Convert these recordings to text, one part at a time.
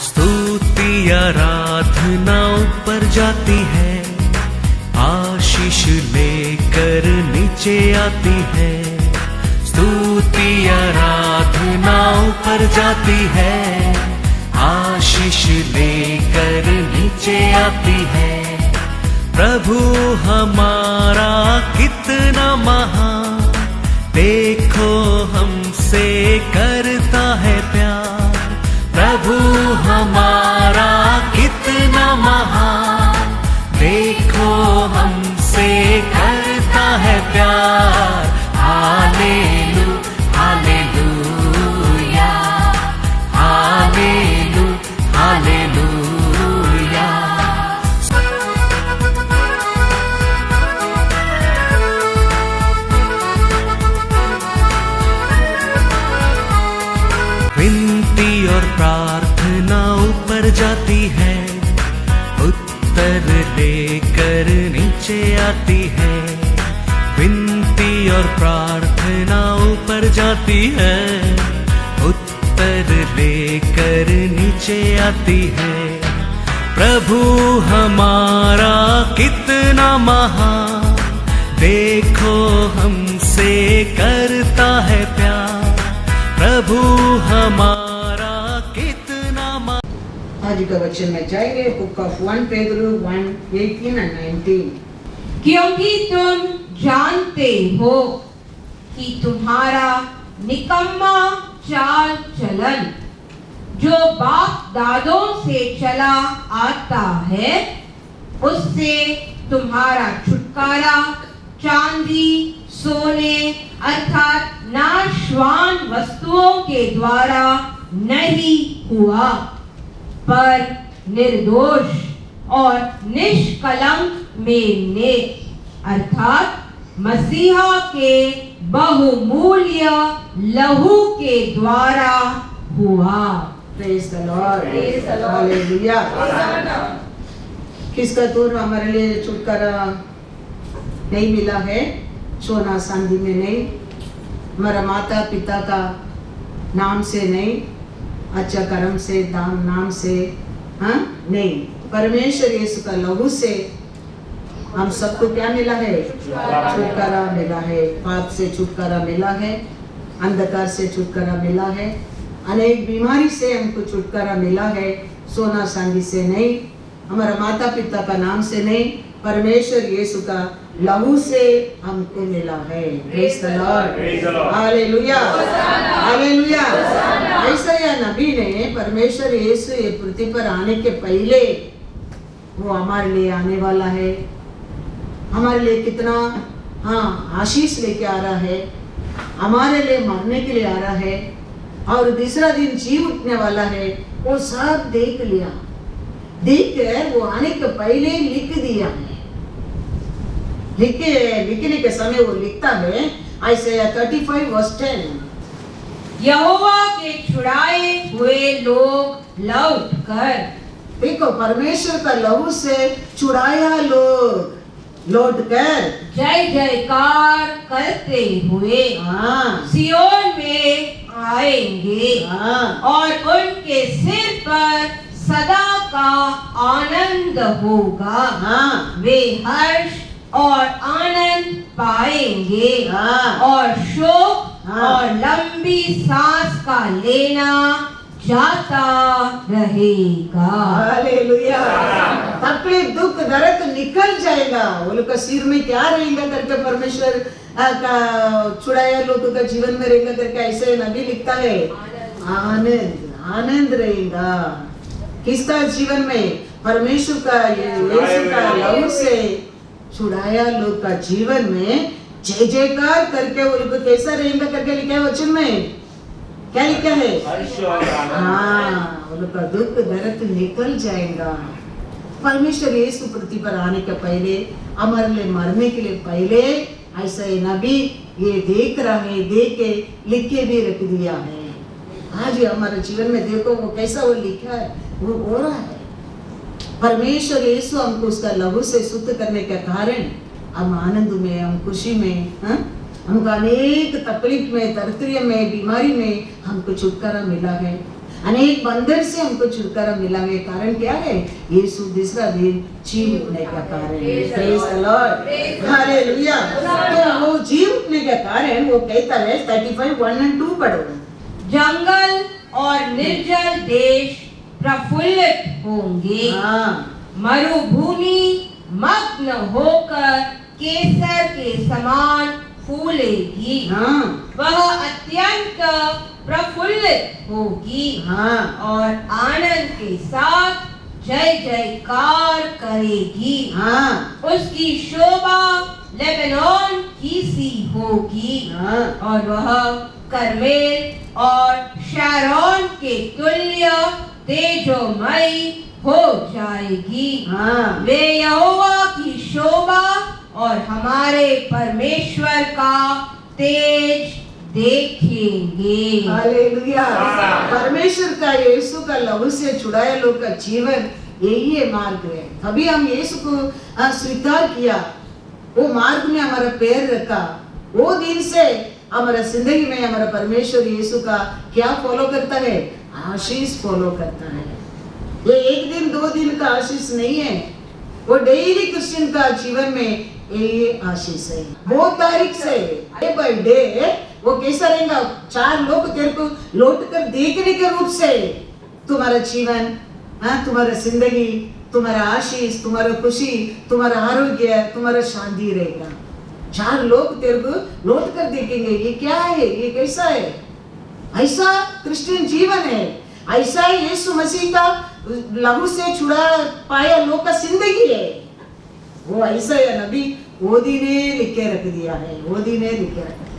स्तुति आराधना ऊपर जाती है, आशीष लेकर नीचे आती है। स्तुति आराधना ऊपर जाती है, आशीष लेकर नीचे आती है। प्रभु हमारा कितना महान, देखो हमसे करता है प्यार। प्रभु हमारा कितना महान, देखो हमसे करता है प्यार। हालेलू हालेलूया, हालेलू हालेलूया। विनती और प्रार्थना ऊपर जाती है, उत्तर लेकर नीचे आती है। विनती और प्रार्थना ऊपर जाती है, उत्तर लेकर नीचे आती है। प्रभु हमारा कितना महान, देखो हमसे करता है प्यार। प्रभु हमारा कितना महान। आज का वचन में जाएंगे बुक ऑफ 1 पेदरू 1:18 and 19। क्योंकि तुम जानते हो कि तुम्हारा निकम्मा चाल चलन जो बाप दादों से चला आता है, उससे तुम्हारा छुटकारा चांदी सोने अर्थात नाशवान वस्तुओं के द्वारा नहीं हुआ, पर निर्दोष और निष्कलंक मेमने अर्थात मसीहा के बहुमूल्य लहू के द्वारा हुआ। Praise the Lord, hallelujah. किसका दूर हमारे लिए छुटकारा नहीं मिला है? सोना चांदी में नहीं, हमारा माता पिता का नाम से नहीं, अच्छा कर्म से नाम से नहीं, परमेश्वर यीशु का लहू से हम सबको क्या मिला है? छुटकारा मिला है। पाप से छुटकारा मिला है, अंधकार से छुटकारा मिला है, अनेक बीमारी से हमको छुटकारा मिला है। सोना चांदी से नहीं, हमारा माता पिता का नाम से नहीं, परमेश्वर यीशु का लहू से हमको मिला है। Praise the Lord, hallelujah hallelujah. ऐसा या नबी ने परमेश्वर यीशु ये पृथ्वी पर आने के पहले वो हमारे लिए आने वाला है, हमारे लिए कितना आशीष लेके आ रहा है, हमारे लिए मरने के लिए आ रहा है और दूसरा दिन जी उठने वाला है। वो सब देख लिया, देख कर वो आने के पहले लिख दिया है। लिखने के समय वो लिखता है आइसाया 35:10, यहोवा के छुड़ाए हुए लोग लौट कर, देखो परमेश्वर का लहू से छुड़ाया लोग लौट कर जय जयकार करते हुए सियोन में आएंगे और उनके सिर पर सदा का आनंद होगा। वे हर्ष और आनंद पाएंगे और शोक और लंबी सांस का लेना जाता रहेगा। हालेलुया। तकलीफ दुख दर्द निकल जाएगा। वो लोग का सिर में क्या रहेगा करके परमेश्वर का छुड़ाया लोगों का जीवन में रहेगा करके ऐसे नबी लिखता है। आनंद आनंद रहेगा। किसका जीवन में? परमेश्वर का यीशु का लहू से छुड़ाया लोग का जीवन में जय जयकार करके वो लोग कैसा रहेगा करके लिखा है वचन में। क्या लिखा है? वो लोग का दुख दर्द निकल जाएगा। परमेश्वर यीशु पृथ्वी पर आने के पहले, हमारे लिए मरने के लिए पहले ऐसा ये नबी ये देख रहा है, देख के लिख के भी रख दिया है। आज हमारे जीवन में देखो वो कैसा वो लिखा है, वो हो रहा है। परमेश्वर यीशु हमको उसका लहू से शुद्ध करने के कारण हम आनंद में, हम खुशी में, हमको अनेक तकलीफ में, दरिद्र में, बीमारी में हमको छुटकारा मिला है। अनेक बंधन से हमको छुटकारा मिला है। कारण क्या है? यीशु दूसरा दिन जी उठने का कारण है। Praise the Lord, hallelujah. तो वो जी उठने का कारण वो कहता है 35 1 और 2 पढ़ो। जंगल और निर्जल देश प्रफुल्लित होंगे, मरुभूमि मग्न होकर केसर के समान फूलेगी, वह अत्यंत प्रफुल्लित होगी और आनंद के साथ जय जयकार करेगी। उसकी शोभा लेबनोन की सी होगी और वह करमेल और शारोन के तुल्य तेजोमयी हो जाएगी। वे यहोवा की शोभा और हमारे परमेश्वर का तेज देखेंगे। हालेलुया। परमेश्वर का यीशु का लहू से छुड़ाए लोग का जीवन यही है मार्ग है। तभी हम यीशु को स्वीकार किया, वो मार्ग में हमारा पैर रखा, वो दिन से हमारा जिंदगी में हमारा परमेश्वर यीशु का क्या फॉलो करता है? आशीष फॉलो करता है। ये एक दिन 2 दिन का आशीष नहीं है, वो डेली क्रिश्चियन का जीवन में ये आशीष है। 2 तारीख से डे बाय डे वो कैसा रहेगा? 4 लोग तेरे को लौट कर देखने के रूप से तुम्हारा जीवन, तुम्हारा जिंदगी, तुम्हारा आशीष, तुम्हारा खुशी, तुम्हारा आरोग्य, तुम्हारा शांति रहेगा। 4 लोग तेरे को लौट कर देखेंगे। ये क्या है? ये कैसा है? ऐसा क्रिश्चियन जीवन है, ऐसा ही यीशु मसीह का लहू से छुड़ा पाया लोग का जिंदगी है। वो ऐसा है नबी वो दिन लिख के रख दिया है, वो दिन लिख के रख दिया,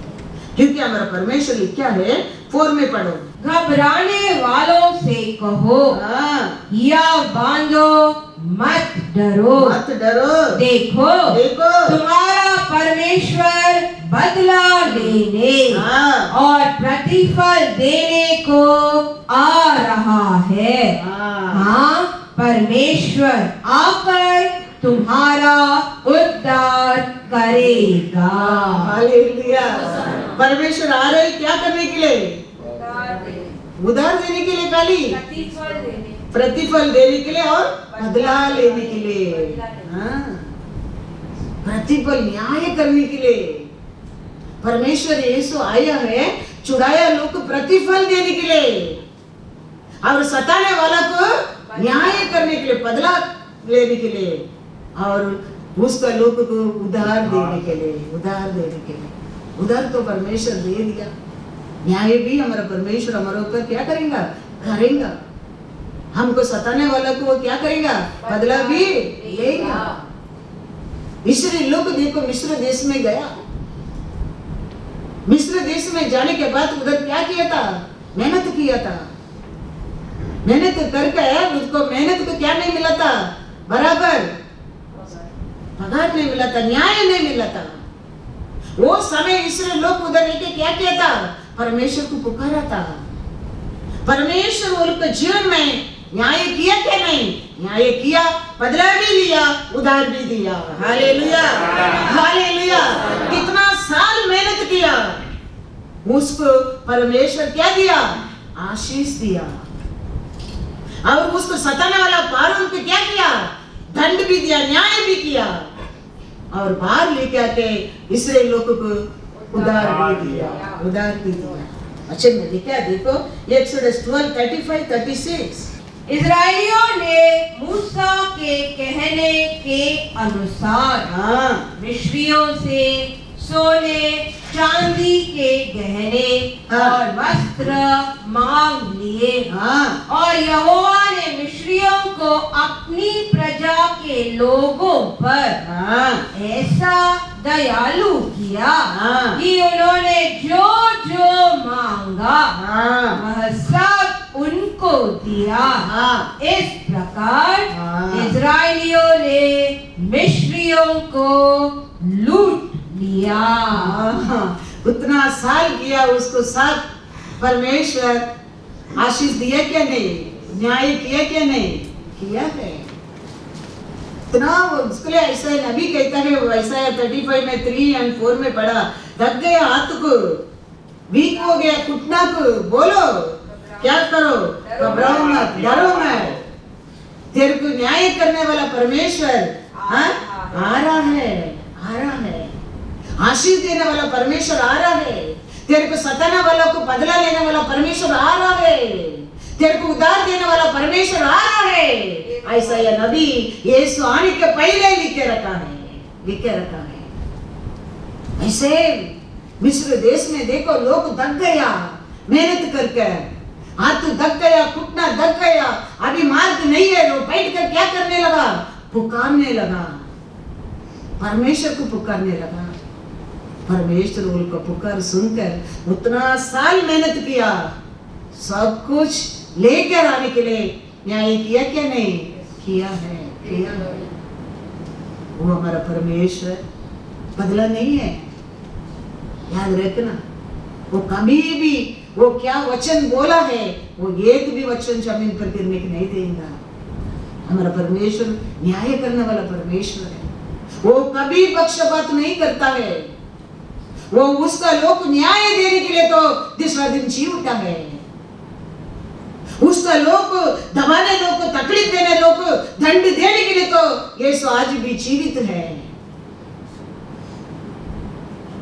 क्योंकि हमारा परमेश्वर लिखा है। 4 में पढ़ो। घबराने वालों से कहो, या बांधो, मत डरो, मत डरो, देखो देखो तुम्हारा परमेश्वर बदला लेने और प्रतिफल देने को आ रहा है। हाँ, परमेश्वर आकर तुम्हारा उद्धार करेगा। हालेलुया। परमेश्वर आ रहे क्या करने के लिए? उधार देने के लिए, खाली प्रतिफल देने के लिए और बदला लेने के लिए। प्रतिफल न्याय करने के लिए परमेश्वर यीशु आया है, छुड़ाया लोग को प्रतिफल देने के लिए और सताने वाला को न्याय करने के लिए, बदला लेने के लिए और उसका लोग को उधार देने के लिए, उधार देने के लिए। उधार तो परमेश्वर दे दिया, न्याय भी हमारा परमेश्वर हमारे ऊपर क्या करेगा? करेगा। हमको सताने वाला को वो क्या करेगा? बदला भी लेगा। इसराइली लोग देखो मिस्र देश में गया, मिस्र देश में जाने के बाद उधर क्या किया था? मेहनत किया था। मेहनत करके उसको मेहनत को क्या नहीं मिला था? बराबर पगार नहीं मिला था, न्याय नहीं मिला था। वो समय इसराइली लोग उधर लेके क्या किया था? परमेश्वर को पुकारा था। परमेश्वर उनके जीवन में न्याय किया क्या? नहीं न्याय किया, बदला भी लिया, उधार भी दिया। Hallelujah, hallelujah. कितना साल मेहनत किया, उसको परमेश्वर क्या दिया? आशीष दिया। और उसको सताने वाला पारों को क्या किया? दंड भी दिया, न्याय भी किया और बाहर लेके आके इसराइली लोगों को उधार भी दिया, उधार भी दिया। अच्छा मैं लिखा देखो एक्सोडस 12:35-36। इजराइलियों ने मूसा के कहने के अनुसार मिस्रियों से सोने चांदी के गहने और वस्त्र मांग लिए और यहोवा ने मिस्रियों को अपनी प्रजा के लोगों पर ऐसा दयालु किया कि उन्होंने जो जो मांगा वह सब उनको दिया। इस प्रकार इजराइलियों ने मिस्रियों को लूट लिया। उतना साल किया, उसको सब परमेश्वर आशीष दिया क्या? नहीं न्याय किया क्या? नहीं किया है। इतना उसके लिए ऐसा नबी कहता है, वैसा है 35 में 3 और 4 में पढ़ा, थक गया हाथ को, वीक हो गया घुटना को, बोलो क्या करो, घबराओ मत, डरो मत। तेरे को न्याय करने वाला परमेश्वर आ रहा है। आशीष देने वाला परमेश्वर आ रहा है। तेरे को सताने वालों को बदला लेने वाला परमेश्वर आ रहा है। तेरे को उधार देने वाला परमेश्वर आ रहा है। ऐसा यह नबी यीशु आने के पहले लिखे रखा है। ऐसे मिस्र देश में देखो, लोग दब गया मेहनत करके, हाथ दब गया, घुटना दब गया, अभी मार्ग नहीं है। वो बैठ कर क्या करने लगा, पुकारने लगा, परमेश्वर को पुकारने लगा। परमेश्वर उनको पुकार सुनकर उतना साल मेहनत किया, सब कुछ लेकर आने के लिए न्याय किया क्या नहीं किया है। वो हमारा परमेश्वर बदला नहीं है, याद रखना। वो कभी भी वो क्या वचन बोला है, वो एक भी वचन जमीन पर गिरने की नहीं देगा। हमारा परमेश्वर न्याय करने वाला परमेश्वर है। वो कभी पक्षपात नहीं करता है। वो उसका लोग न्याय देने के लिए तो दूसरा दिन जी उठा है। उसका लोग दबाने, लोग को तकलीफ देने, लोग को दंड देने के लिए तो यीशु आज भी जीवित है।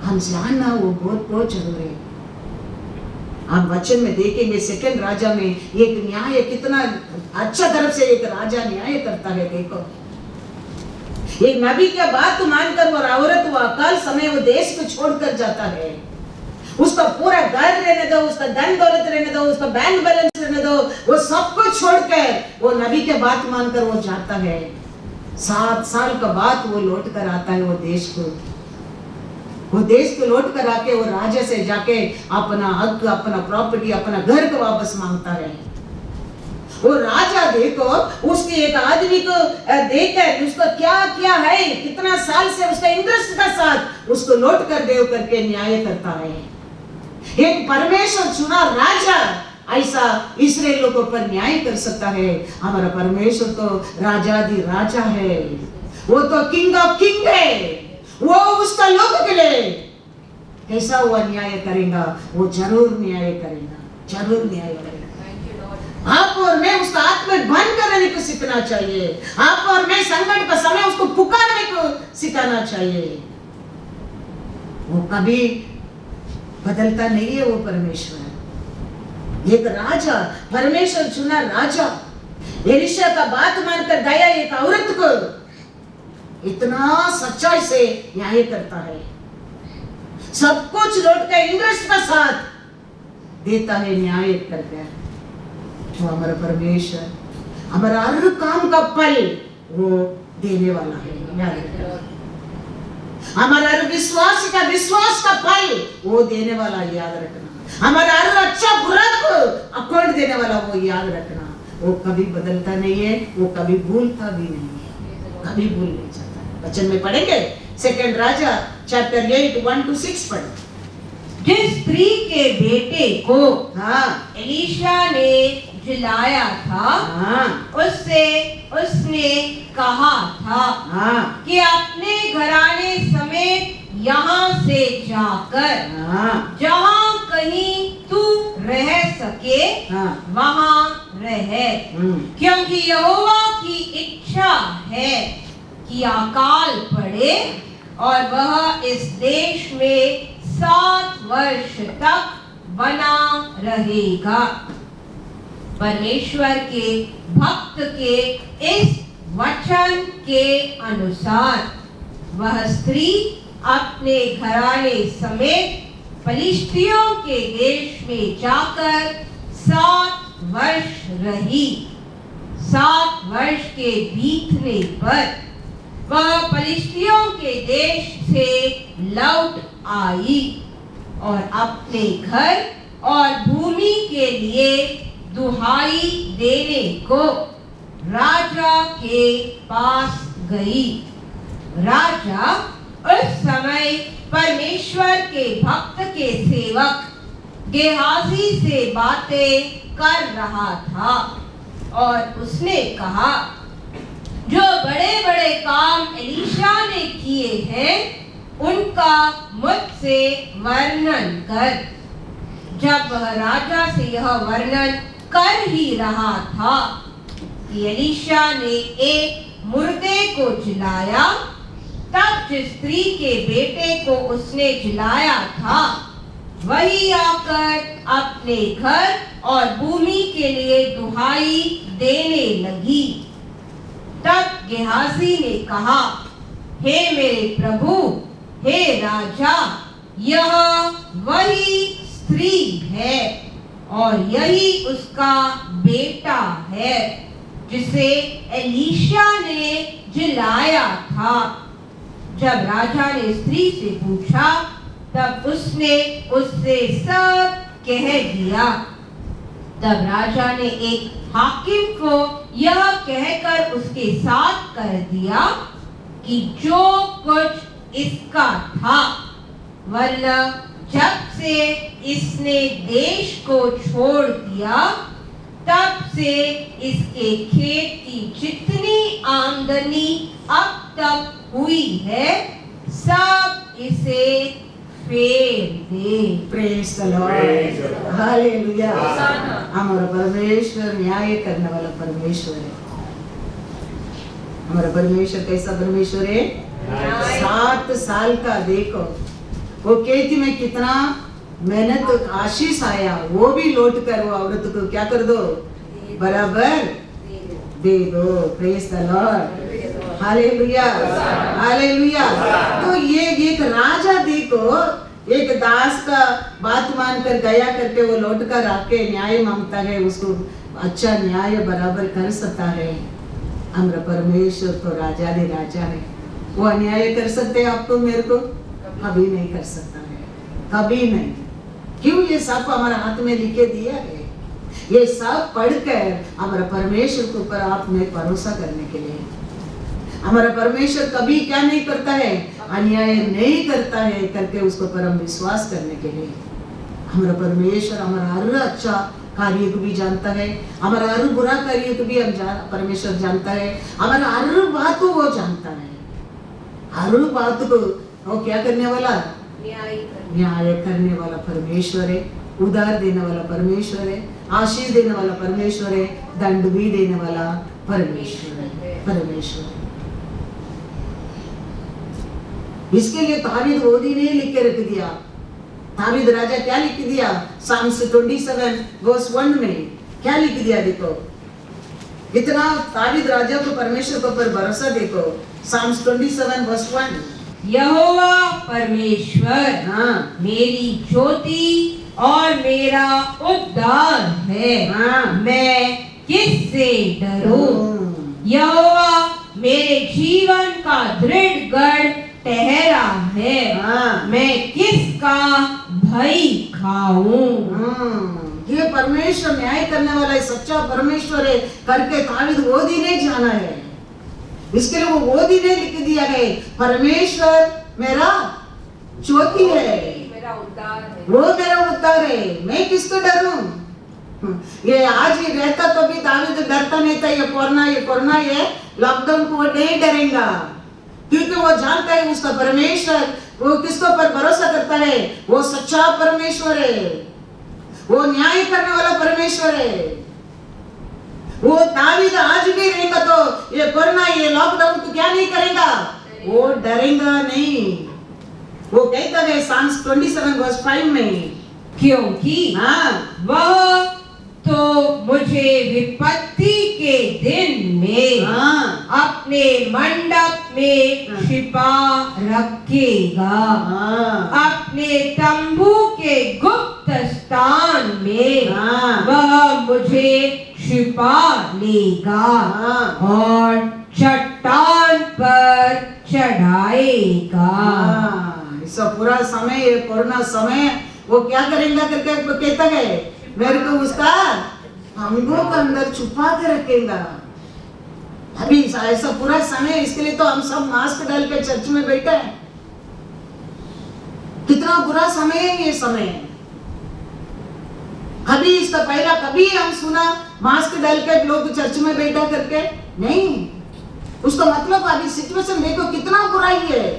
हम जानना वो बहुत जरूरी है। आप वचन में देखेंगे, सेकंड राजा में एक न्याय कितना अच्छा तरफ से एक राजा न्याय करता है। देखो, एक नबी का बात मानकर वो औरत वो अकाल समय वो देश को छोड़कर जाता है। उसका पूरा घर रहने दो, उसका धन दौलत रहने दो, उसका बैंक बैलेंस रहने दो, वो सब कुछ छोड़कर वो नबी के बात मानकर वो जाता है। 7 साल का बाद वो लौट कर आता है वो देश को लौट कर आके वो राजा से जाके अपना हक, अपना प्रॉपर्टी, अपना घर को वापस मांगता है। वो राजा देखो, उसके एक आदमी को देखकर उसको क्या किया है, कितना साल से उसका इंटरेस्ट का साथ उसको लौट कर देव करके न्याय करता है। एक परमेश्वर चुना राजा ऐसा इस्राएलियों के ऊपर न्याय कर सकता है। हमारा परमेश्वर तो राजाधि राजा है, वो तो किंग ऑफ किंग है। वो उसका लोग के लिए कैसा हुआ न्याय करेगा, वो जरूर न्याय करेगा। आप और मैं उसका हाथ में बंद करने को सीखना चाहिए। आप और मैं संकट का समय उसको पुकारने को सिखाना चाहिए। वो कभी बदलता नहीं है। वो परमेश्वर एक राजा, परमेश्वर चुना राजा, एलिशा का बात मानकर गया एक औरत को इतना सच्चाई से न्याय करता है। सब कुछ लौट कर इंटरेस्ट का साथ देता है, न्याय करके। वो हमारा परमेश्वर हमारा हर काम का फल वो देने वाला है, याद रखना। हमारा हर विश्वास का फल वो देने वाला है, याद रखना। हमारा हर अच्छा बुरा को अकॉर्ड देने वाला वो, याद रखना। वो कभी बदलता नहीं है, वो कभी भूलता भी नहीं है, कभी भूल नहीं जाता। वचन में पढ़ेंगे, सेकंड राजा चैप्टर 8 1-6 पढ़ें। जिस स्त्री के बेटे को एलीशा ने जिलाया था, उसने कहा था कि अपने घराने समेत यहाँ से जाकर जहाँ कहीं तू रह सके वहाँ रह, क्योंकि यहोवा की इच्छा है कि अकाल पड़े और वह इस देश में 7 वर्ष तक बना रहेगा। परमेश्वर के भक्त के इस वचन के अनुसार वह स्त्री अपने घराने समेत फलिश्तियों के देश में जाकर 7 वर्ष रही। 7 वर्ष के बीतने पर वह फलिश्तियों के देश से लौट आई और अपने घर और भूमि के लिए दुहाई देने को राजा के पास गई। राजा उस समय परमेश्वर के भक्त के सेवक गेहाजी से बातें कर रहा था और उसने कहा, जो बड़े बड़े काम एलीशा ने किए हैं उनका मुझसे वर्णन कर। जब वह राजा से यह वर्णन कर ही रहा था कि एलीशा ने एक मुर्दे को जिलाया, तब जिस स्त्री के बेटे को उसने जिलाया था वही आकर अपने घर और भूमि के लिए दुहाई देने लगी। तब गेहाजी ने कहा, हे मेरे प्रभु, हे राजा, यह वही स्त्री है और यही उसका बेटा है जिसे एलीशा ने जिलाया था। जब राजा ने स्त्री से पूछा तब उसने उससे सब कह दिया। तब राजा ने एक हाकिम को यह कहकर उसके साथ कर दिया कि जो कुछ इसका था, वरना जब से इसने देश को छोड़ दिया तब से इसके खेत की जितनी आमदनी अब तक हुई है सब इसे फेर दे। Praise the Lord, hallelujah. हमारा परमेश्वर न्याय करने वाला परमेश्वर है। हमारा परमेश्वर कैसा परमेश्वर है? 7 साल का देखो, वो खेती में कितना मेहनत आशीष आया, वो भी लौट कर वो औरत को क्या कर दो, बराबर दे दो। Praise the Lord, hallelujah, hallelujah. तो ये एक राजा देखो, एक दास का बात मानकर गया करके वो लौट कर आके न्याय मांगता है, उसको अच्छा न्याय बराबर कर सकता है। हमारा परमेश्वर तो राजा दे राजा है, वो अन्याय कर सकते हैं आपको मेरे को? कभी नहीं कर सकता है, कभी नहीं। क्यों? ये सब हमारा हाथ में लिखे दिया है। ये सब पढ़कर हमारा परमेश्वर के ऊपर आपने भरोसा करने के लिए। हमारा परमेश्वर कभी क्या नहीं करता है, अन्याय नहीं करता है करके उसको पर हम विश्वास करने के लिए। हमारा परमेश्वर हमारा हर अच्छा कार्य को भी जानता है, हमारा हर बुरा कार्य को भी परमेश्वर जानता है, हमारा हर बात को वो जानता है। हर बात को वो क्या करने वाला, न्याय करने वाला परमेश्वर है, उधार देने वाला परमेश्वर है, आशीष देने वाला परमेश्वर है, दंड भी देने वाला परमेश्वर है, परमेश्वर। इसके लिए दावीद ओदी ने लिख के रख दिया। दावीद राजा क्या लिख दिया? Psalms 27 verse 1 में क्या लिख दिया? देखो इतना दावीद राजा को परमेश्वर के ऊपर भरोसा देखो। Psalms 27 verse 1, यहोवा परमेश्वर हाँ, मेरी ज्योति और मेरा उद्धार है, हाँ, मैं किससे डरूं? यहोवा मेरे जीवन का दृढ़ गढ़ ठहरा है, हाँ, मैं किसका भय खाऊं? ये परमेश्वर न्याय करने वाला है, सच्चा परमेश्वर है करके दावीद ओदी ने जाना है। इसके लिए वो ओदी ने लिख दिया है, परमेश्वर मेरा ज्योति है, मेरा उद्धार है, वो मेरा उद्धार है, मैं किसको डरूं? ये आज ही रहता तो भी दावीद डरता नहीं था। ये कोरोना ये लॉकडाउन को वो नहीं डरेगा, क्योंकि वो जानता है उसका परमेश्वर, वो किसको पर भरोसा करता है, वो सच्चा परमेश्वर है, वो न्याय करने वाला परमेश्वर है। वो दावीद आज भी रहेगा तो ये कोरोना ये लॉकडाउन को क्या नहीं करेगा, वो डरेगा नहीं। वो कहता है Psalms 27 verse 5 में, क्योंकि हाँ, वह तो मुझे विपत्ति के दिन में हाँ, अपने मंडप में हाँ, छिपा रखेगा, हाँ, अपने तंबू के गुप्त स्थान में हाँ, वह मुझे छिपा लेगा हाँ, और चट्टान पर चढ़ाएगा। हाँ। इस पूरा समय ये कोरोना समय वो क्या करेगा करके कहता है, मेरे को उसका अंगों के अंदर छुपा के रखेगा। अभी ऐसा पूरा समय, इसके लिए तो हम सब मास्क डाल के चर्च में बैठे हैं। कितना बुरा समय है ये समय। कभी इसका पहला कभी हम सुना मास्क डाल के लोग चर्च में बैठा करके? नहीं। उसका मतलब अभी सिचुएशन देखो कितना बुरा ही है।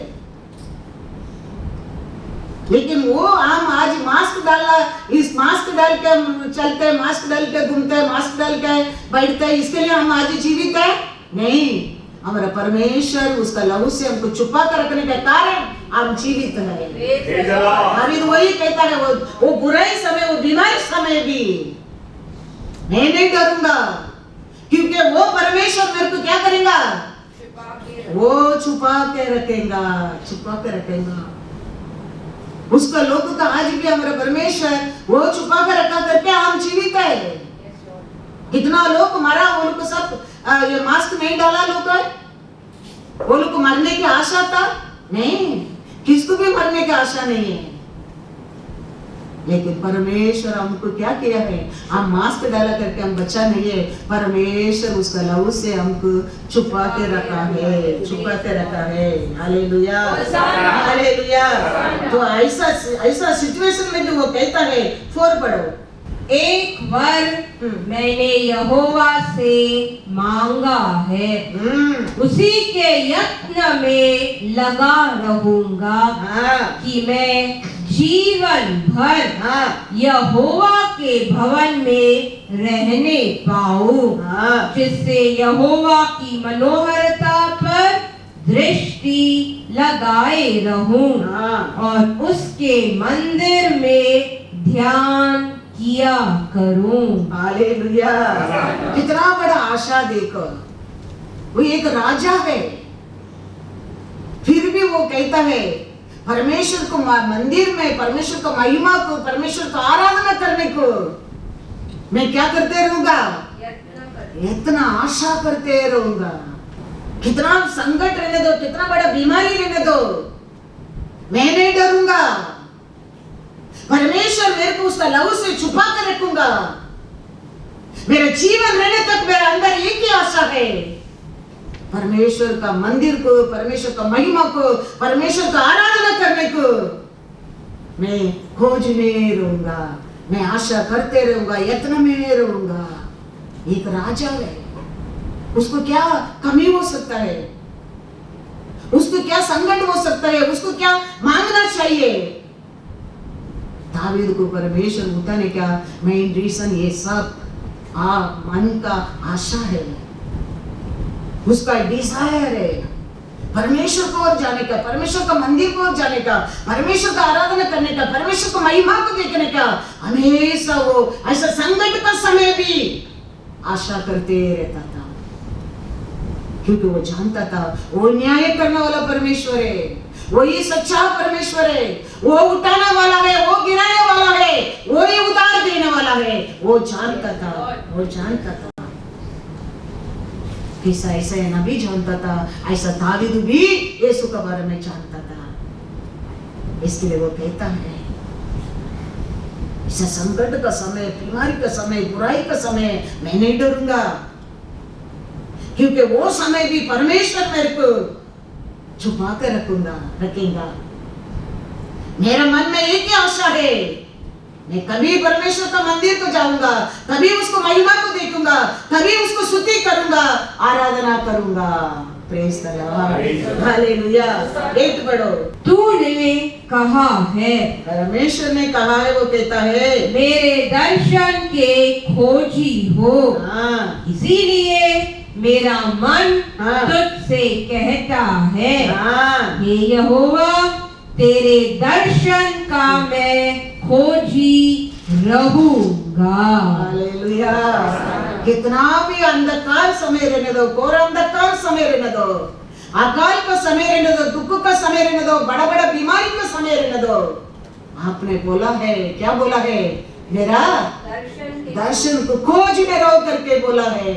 लेकिन वो हम आज मास्क डाला, इस मास्क डाल के हम चलते, मास्क डाल के घूमते, मास्क डाल के बैठते, इसके लिए हम आज जीवित है नहीं। हमारा परमेश्वर उसका लहू से हमको छुपा कर रखने के कारण हम जीवित है। अभी तो वही कहता है, वो बुराई समय, वो बीमारी समय भी मैं नहीं डरूंगा, क्योंकि वो परमेश्वर मेरे को क्या करेगा, वो छुपा के रखेगा, छुपा के रखेगा। उसका लोग का आज भी हमारा परमेश्वर वो छुपा के रखा करके हम जीवित है। कितना लोग मरा, वो लोग सब ये मास्क नहीं डाला, लोग वो लोग को मरने की आशा था नहीं, किसको भी मरने की आशा नहीं है। लेकिन परमेश्वर हमको क्या किया है, हम मास्क डाला करके हम बचा नहीं है, परमेश्वर उसका लहू से हमको छुपा के रखा है, छुपा के रखा है। Hallelujah, hallelujah. तो ऐसा सिचुएशन में जो वो कहता है, 4 पढ़ो। एक वर मैंने यहोवा से मांगा है, उसी के यत्न में लगा रहूंगा कि मैं जीवन भर यहोवा के भवन में रहने पाऊं, जिससे यहोवा की मनोहरता पर दृष्टि लगाए रहूं और उसके मंदिर में ध्यान किया करूं। हालेलुया। कितना बड़ा आशा देखो, वो एक राजा है, फिर भी वो कहता है परमेश्वर को मंदिर में, परमेश्वर को महिमा को, परमेश्वर को आराधना करने को मैं क्या करते रहूंगा, इतना आशा करते रहूंगा। कितना संकट रहने दो, कितना बड़ा बीमारी रहने दो, मैं नहीं डरूंगा। परमेश्वर मेरे को उसका लहू से छुपा कर रखूंगा। मेरे जीवन रहने तक मेरे अंदर एक ही आशा है, परमेश्वर का मंदिर को, परमेश्वर का महिमा को, परमेश्वर का आराधना करने को मैं खोजने रहूंगा, मैं आशा करते रहूंगा, यत्न में रहूंगा। एक राजा है, उसको क्या कमी हो सकता है, उसको क्या संकट हो सकता है, उसको क्या मांगना चाहिए। दावीद को परमेश्वर होता ने क्या मेन रीजन ये सब मन का आशा है, उसका डिजायर है परमेश्वर को और जाने का, परमेश्वर का मंदिर को और जाने का, परमेश्वर का आराधना करने का, परमेश्वर को महिमा को देखने का। हमेशा वो ऐसा संकट का समय भी आशा करते रहता था, क्योंकि वो जानता था वो न्याय करने वाला परमेश्वर है, वही सच्चा परमेश्वर है, वो उठाने वाला है, वो गिराने वाला है, वो ही उतार देने वाला है। वो जानता था, वो जानता था। ऐसा ऐसा नबी जानता था, ऐसा दावीद भी यीशु के बारे में जानता था। इसके लिए वो कहता है, ऐसा संकट का समय, बीमारी का समय, बुराई का समय मैं नहीं डरूंगा, क्योंकि वो समय भी परमेश्वर मेरे को छुपा कर रखेगा। मेरा मन में एक ही आशा है, मैं कभी परमेश्वर का मंदिर को जाऊंगा, कभी उसको महिमा को देखूंगा, कभी उसको स्तुति करूंगा, आराधना करूंगा। Praise the Lord, hallelujah. 8 पढ़ो। तूने कहा है, परमेश्वर ने कहा है, वो कहता है मेरे दर्शन के खोजी हो, इसीलिए मेरा मन तुझसे कहता है, हे यहोवा तेरे दर्शन का मैं खोजी रहूंगा। हालेलुया। कितना भी अंधकार समय रहने दो, घोर अंधकार समय रहने दो, अकाल का समय रहने दो, दुख का समय रहने दो, बड़ा बड़ा बीमारी का समय रहने दो, आपने बोला है, क्या बोला है, मेरा दर्शन को खोज में रहो करके बोला है।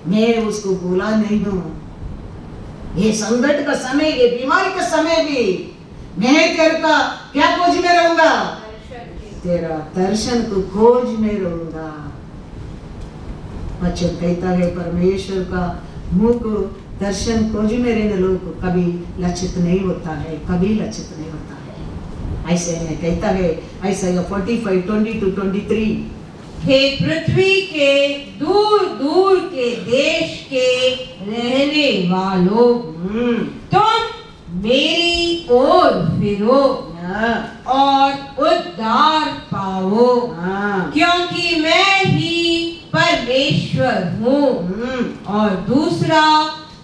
मैं उसको बोला नहीं हूं। ये संकट का समय, ये बीमारी का समय भी मैं तेरे का क्या खोज में रहूंगा, तेरा दर्शन को खोज में रहूंगा। वचन कहता है परमेश्वर का मुंह को दर्शन खोज में रहने लोग कभी लक्षित नहीं होता है, कभी लक्षित नहीं होता है। ऐसे में कहता है, ऐसा 45, 20-23, हे पृथ्वी के दूर दूर के देश के रहने वालों, तुम मेरी ओर फिरो, ईश्वर हूँ और दूसरा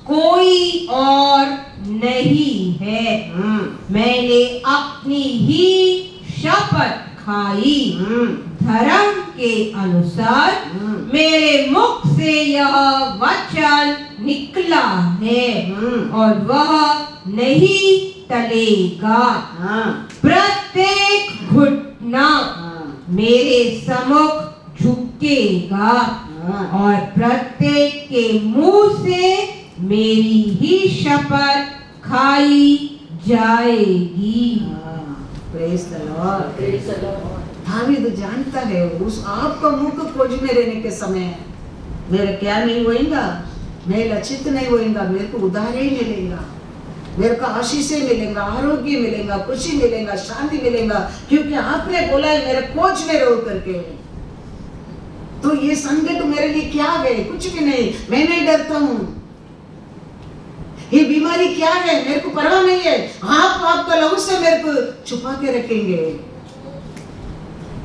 कोई और नहीं है। मैंने अपनी ही शपथ खाई, धर्म के अनुसार मेरे मुख से यह वचन निकला है और वह नहीं टलेगा। प्रत्येक घुटना मेरे सम्मुख झुकेगा और प्रत्येक के मुंह से मेरी ही शपथ खाई जाएगी। Praise the Lord. दावीद जानता है उस आपका मुख खोज में रहने के समय मेरा क्या नहीं होएगा, मैं लक्षित नहीं होएगा, मेरे को उद्धार ही मिलेगा, मेरे को आशीष मिलेगा, आरोग्य मिलेगा, खुशी मिलेगा, शांति मिलेगा, क्योंकि आपने बोला है मेरे खोज में रहो करके। तो ये संकट मेरे लिए क्या है? कुछ भी नहीं, मैं नहीं डरता हूँ। ये बीमारी क्या है मेरे को परवाह नहीं है, आप आपका लहू से मेरे को छुपा के रखेंगे,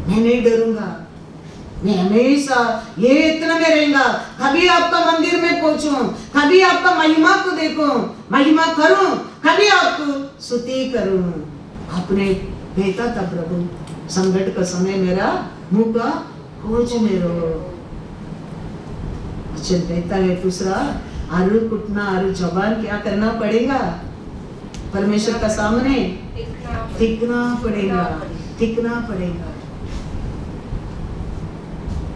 मैं नहीं डरूंगा, मैं हमेशा ये इतना में रहूंगा। कभी आपका मंदिर में पहुंचूं, कभी आपका महिमा को देखूं, महिमा करूं, कभी आपको स्तुति करूं। आपने कहता था प्रभु संकट का समय मेरा मुंह का खोज में रहो। वचन कहता है दूसरा, आरू कुटना आरू जबान क्या करना पड़ेगा? परमेश्वर का सामने टिकना पड़ेगा, टिकना पड़ेगा।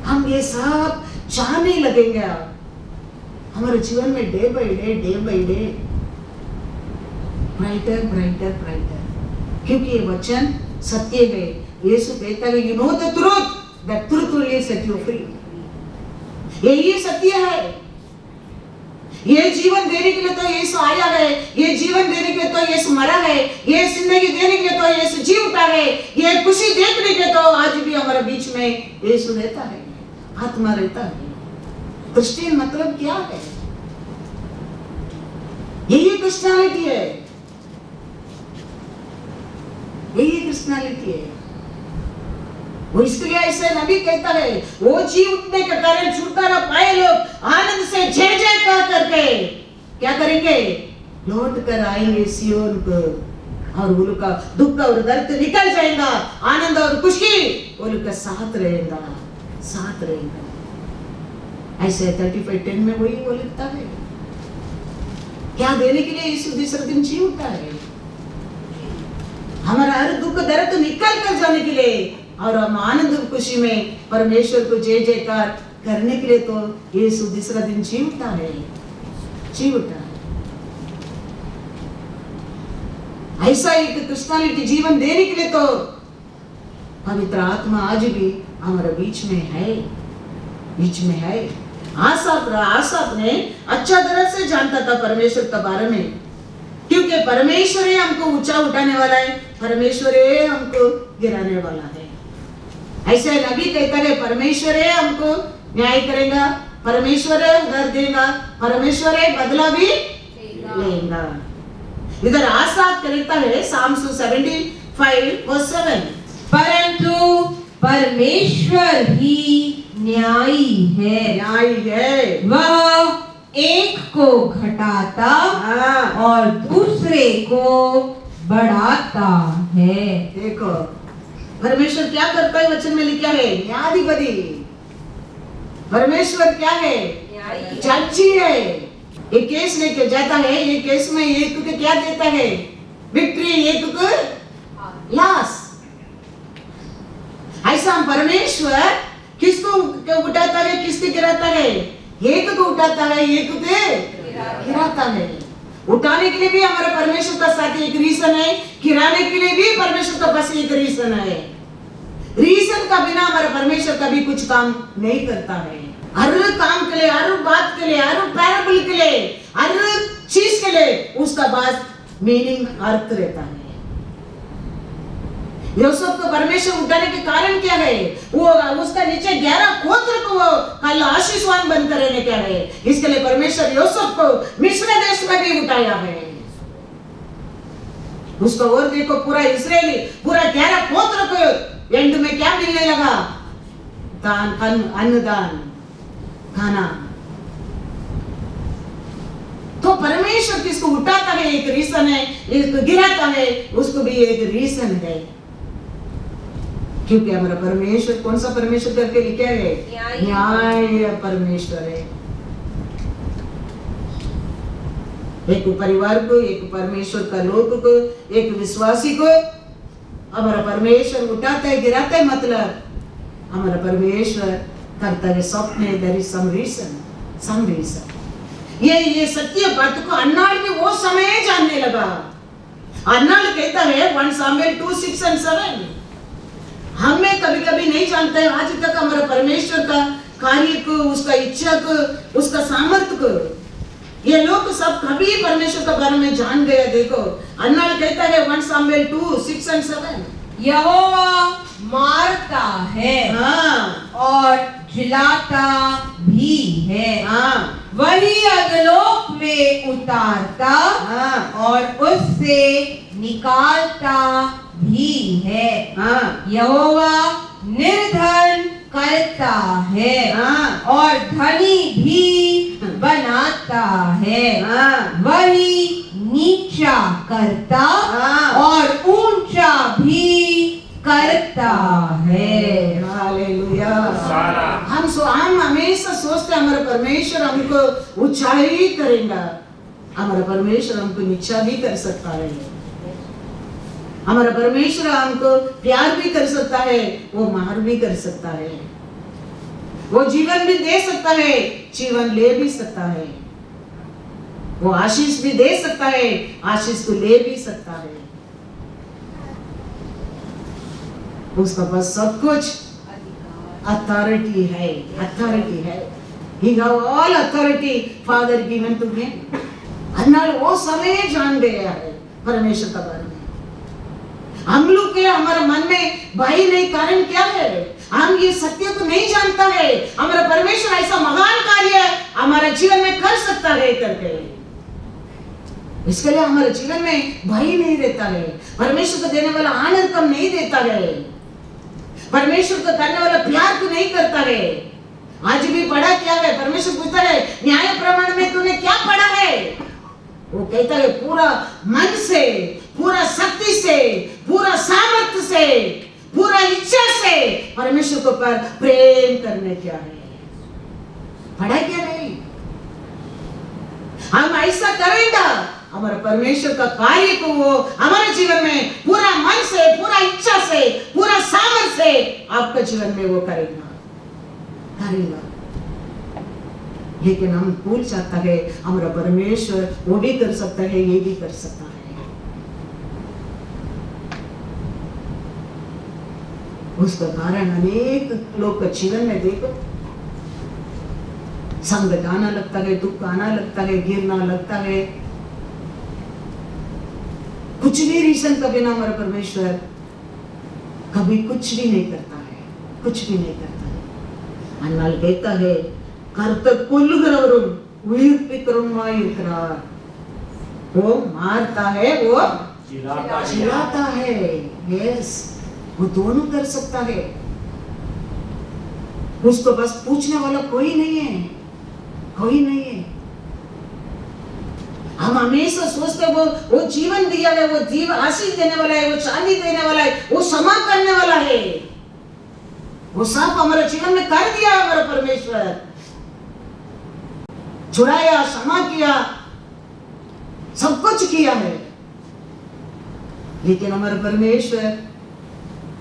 हम ये सब चाहने लगेंगे हमारे जीवन में day by day brighter brighter brighter, क्योंकि ये वचन सत्य है। यीशु कहता है, you know the truth, the truth will set you free. यही सत्य है। ये जीवन देने के लिए तो यीशु आया है, ये जीवन देने के लिए तो यीशु मरा है, ये जिंदगी देने के लिए तो यीशु जी उठा है, ये खुशी देखने के लिए तो आज भी हमारे बीच में यीशु रहता है, आत्मा रहता है। क्रिश्चियन मतलब क्या है? यही क्रिश्चियनिटी है, यही क्रिश्चियनिटी है। वो इसके लिए ऐसे नबी कहता है, वो जी उठने के कारण छुटकारा पाए लोग आनंद से जय जयकार करके क्या करेंगे? लौट कर आएंगे सियोन को, और उनका दुख और दर्द निकल जाएगा, आनंद और खुशी उनका साथ रहेगा, साथ रहेगा। ऐसे 35:10 में वही वो लिखता है। क्या देने के लिए यीशु दूसरे दिन जी उठा है? हमारा हर दुख दर्द निकल कर जाने के लिए और हम आनंद और खुशी में परमेश्वर को जय जयकार करने के लिए तो यीशु दूसरा दिन जी उठा है, जी उठा है। ऐसा एक क्रिश्चियनिटी जीवन देने के लिए तो पवित्र आत्मा आज भी हमारे बीच में है, बीच में है। आसाफ ने अच्छा तरह से जानता था परमेश्वर के बारे में, क्योंकि परमेश्वर ही हमको ऊंचा उठाने वाला है, परमेश्वर ही हमको गिराने वाला है। ऐसे नबी कहता है, परमेश्वर है हमको न्याय करेगा, परमेश्वर है उधर देगा, परमेश्वर है बदला भी लेगा। इधर आसाफ कहता है Psalms 75:7, परंतु परमेश्वर ही न्यायी है, न्यायी है। वह एक को घटाता और दूसरे को बढ़ाता है। देखो परमेश्वर क्या करता है, वचन में लिखा है न्यायाधिपति। परमेश्वर क्या है? जज है। एक केस लेके जाता है, ये केस में एक को क्या देता है? विक्ट्री, एक को लॉस। ऐसा परमेश्वर किसको उठाता है, किसको गिराता है? एक को उठाता है, एक को गिराता है। उठाने के लिए भी हमारा परमेश्वर का साथ एक रीजन है, गिराने के लिए भी परमेश्वर का पास एक रीजन है। रीजन का बिना हमारा परमेश्वर कभी कुछ काम नहीं करता है। हर काम के लिए, हर बात के लिए, हर पैराबल के लिए, हर चीज के लिए उसका बात मीनिंग अर्थ रहता है। यूसुफ को परमेश्वर उठाने के कारण क्या है? वो उसका नीचे 11 गोत्र को वो कल आशीषवान बनकर रहने क्या है? इसके लिए परमेश्वर यूसुफ को मिस्र देश में भी उठाया है। उसको और देखो, पूरा इस्राएली, पूरा 11 गोत्र को एंड में क्या मिलने लगा? दान, अन्नदान, खाना। तो परमेश्वर किसको उठाता है एक रीजन है, इसको गिराता है उसको भी एक रीजन है। क्योंकि हमारा परमेश्वर कौन सा परमेश्वर करके लिखा है? न्याय परमेश्वर है। एक परिवार को, एक परमेश्वर का लोग को, एक विश्वासी को हमारा परमेश्वर उठाता है, गिराता है, मतलब हमारा परमेश्वर करता है स्वप्न। There is some reason. ये सत्य बात को अन्नाल में वो समय जानने लगा। अन्नाल कहता है 1 सामुएल 2:6 और 7, हमें कभी कभी नहीं जानते हैं आज तक हमारा परमेश्वर का कार्य को, उसका इच्छा को, उसका सामर्थ्य को। ये लोग सब कभी परमेश्वर के बारे में जान गए। देखो अन्नाल कहता है 1 सामुएल 2:6 और 7, यहोवा मारता है और जिलाता भी है, वही अधोलोक में उतारता और उससे निकालता भी है। यहोवा निर्धन करता है और धनी भी बनाता है, वही नीचा करता और ऊंचा भी करता है। हालेलुया। हम हमेशा सोचते हमारा परमेश्वर हमको ऊंचाई करेगा। हमारा परमेश्वर हमको नीचा भी कर सकता है। हमारा परमेश्वर हमको प्यार भी कर सकता है, वो मार भी कर सकता है, वो जीवन भी दे सकता है, जीवन ले भी सकता है, वो आशीष भी दे सकता है, आशीष को ले भी सकता है। उसका पास सब कुछ अथॉरिटी है। He have all authority Father given to him। अन्नाल वो समय जान गया है परमेश्वर का बारे में। हम लोग के हमारे मन में भय नहीं, कारण क्या है? हम ये सत्य को नहीं जानता है हमारा परमेश्वर ऐसा महान कार्य हमारे जीवन में कर सकता है करके। इसके लिए हमारे जीवन में भय नहीं रहता है। परमेश्वर को देने वाला आनंद कम नहीं देता है। परमेश्वर को करने वाला प्यार को नहीं करता है। आज भी पढ़ा क्या है? परमेश्वर पूछता है न्याय प्रमाण में तूने क्या पढ़ा है? वो कहता है पूरा मन से, पूरा शक्ति से, पूरा सामर्थ्य से, पूरा इच्छा से परमेश्वर को पर प्रेम करने क्या है। पढ़ा क्या नहीं? हम ऐसा करेंगे हमारे परमेश्वर का कार्य को वो हमारे जीवन में पूरा मन से, पूरा इच्छा से, पूरा सामर्थ्य से आपके जीवन में वो करेगा। लेकिन हम भूल जाता है हमारा परमेश्वर वो भी कर सकता है, ये भी कर सकता है। उसका कारण अनेक लोग के जीवन में देखो, संकट आना लगता है, दुख आना लगता है, गिरना लगता है, कुछ भी रीजन के बिना हमारा परमेश्वर कभी कुछ भी नहीं करता है, कुछ भी नहीं करता है। अन्नाल कहता है कर्ता कोल्लुगरवरुम उयिर्पिक्करुमाय इरुक्கிறார்। वो मारता है, वो जिलाता है। यस, वो दोनों कर सकता है। उसको बस पूछने वाला कोई नहीं है, कोई नहीं है। हम हमेशा सोचते वो जीवन दिया है, वो जीवन आशीष देने वाला है, वो चांदी देने वाला है, वो क्षमा करने वाला है। वो सब हमारे जीवन में कर दिया हमारा परमेश्वर। छुड़ाया, क्षमा किया, सब कुछ किया है। लेकिन हमारे परमेश्वर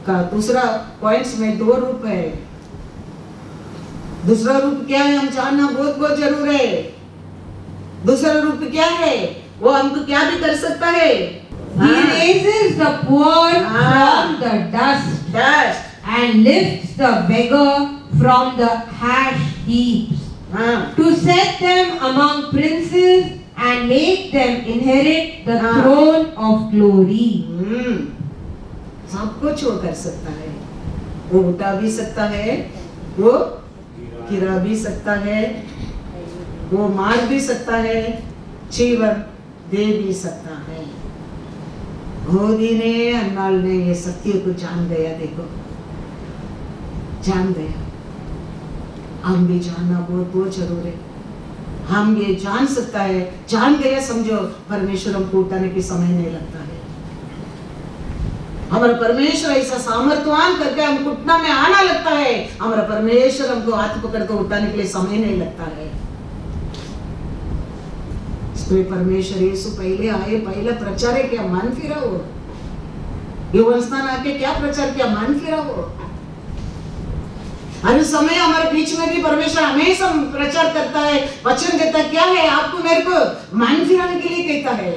का दूसरा पॉइंट्स में 2 रूप है। दूसरा रूप क्या है हम जानना बहुत बहुत जरूर है। दूसरा रूप क्या है? वो हमको क्या भी कर सकता है? He raises the poor from the dust and lifts the beggar from the ash heaps, to set them among princes and make them inherit the throne of glory। सब कुछ वो कर सकता है। वो उठा भी सकता है, वो गिरा भी सकता है, वो मार भी सकता है, जीवन दे भी सकता है। होदी ने, अन्नाल ने ये सत्य को जान गया। देखो, जान गया। हम भी जानना बहुत बहुत जरूर है। हम ये जान सकता है, जान गया समझो, परमेश्वर हमको उठाने के समय नहीं लगता है। हमारा परमेश्वर ऐसा सामर्थ्यवान करके हमको उठना में आना लगता है। हमारा परमेश्वर हमको हाथ पकड़ कर उठाने के लिए समय नहीं लगता है। इसलिए परमेश्वर यीशु पहले आए, पहला प्रचार है क्या मन फिरा हो, यौवन स्थान आके क्या प्रचार किया, मन फिरा हो। हर समय हमारे बीच में भी परमेश्वर हमेशा प्रचार करता है, वचन देता है, क्या है आपको मेरे को मन फिराने के लिए कहता है।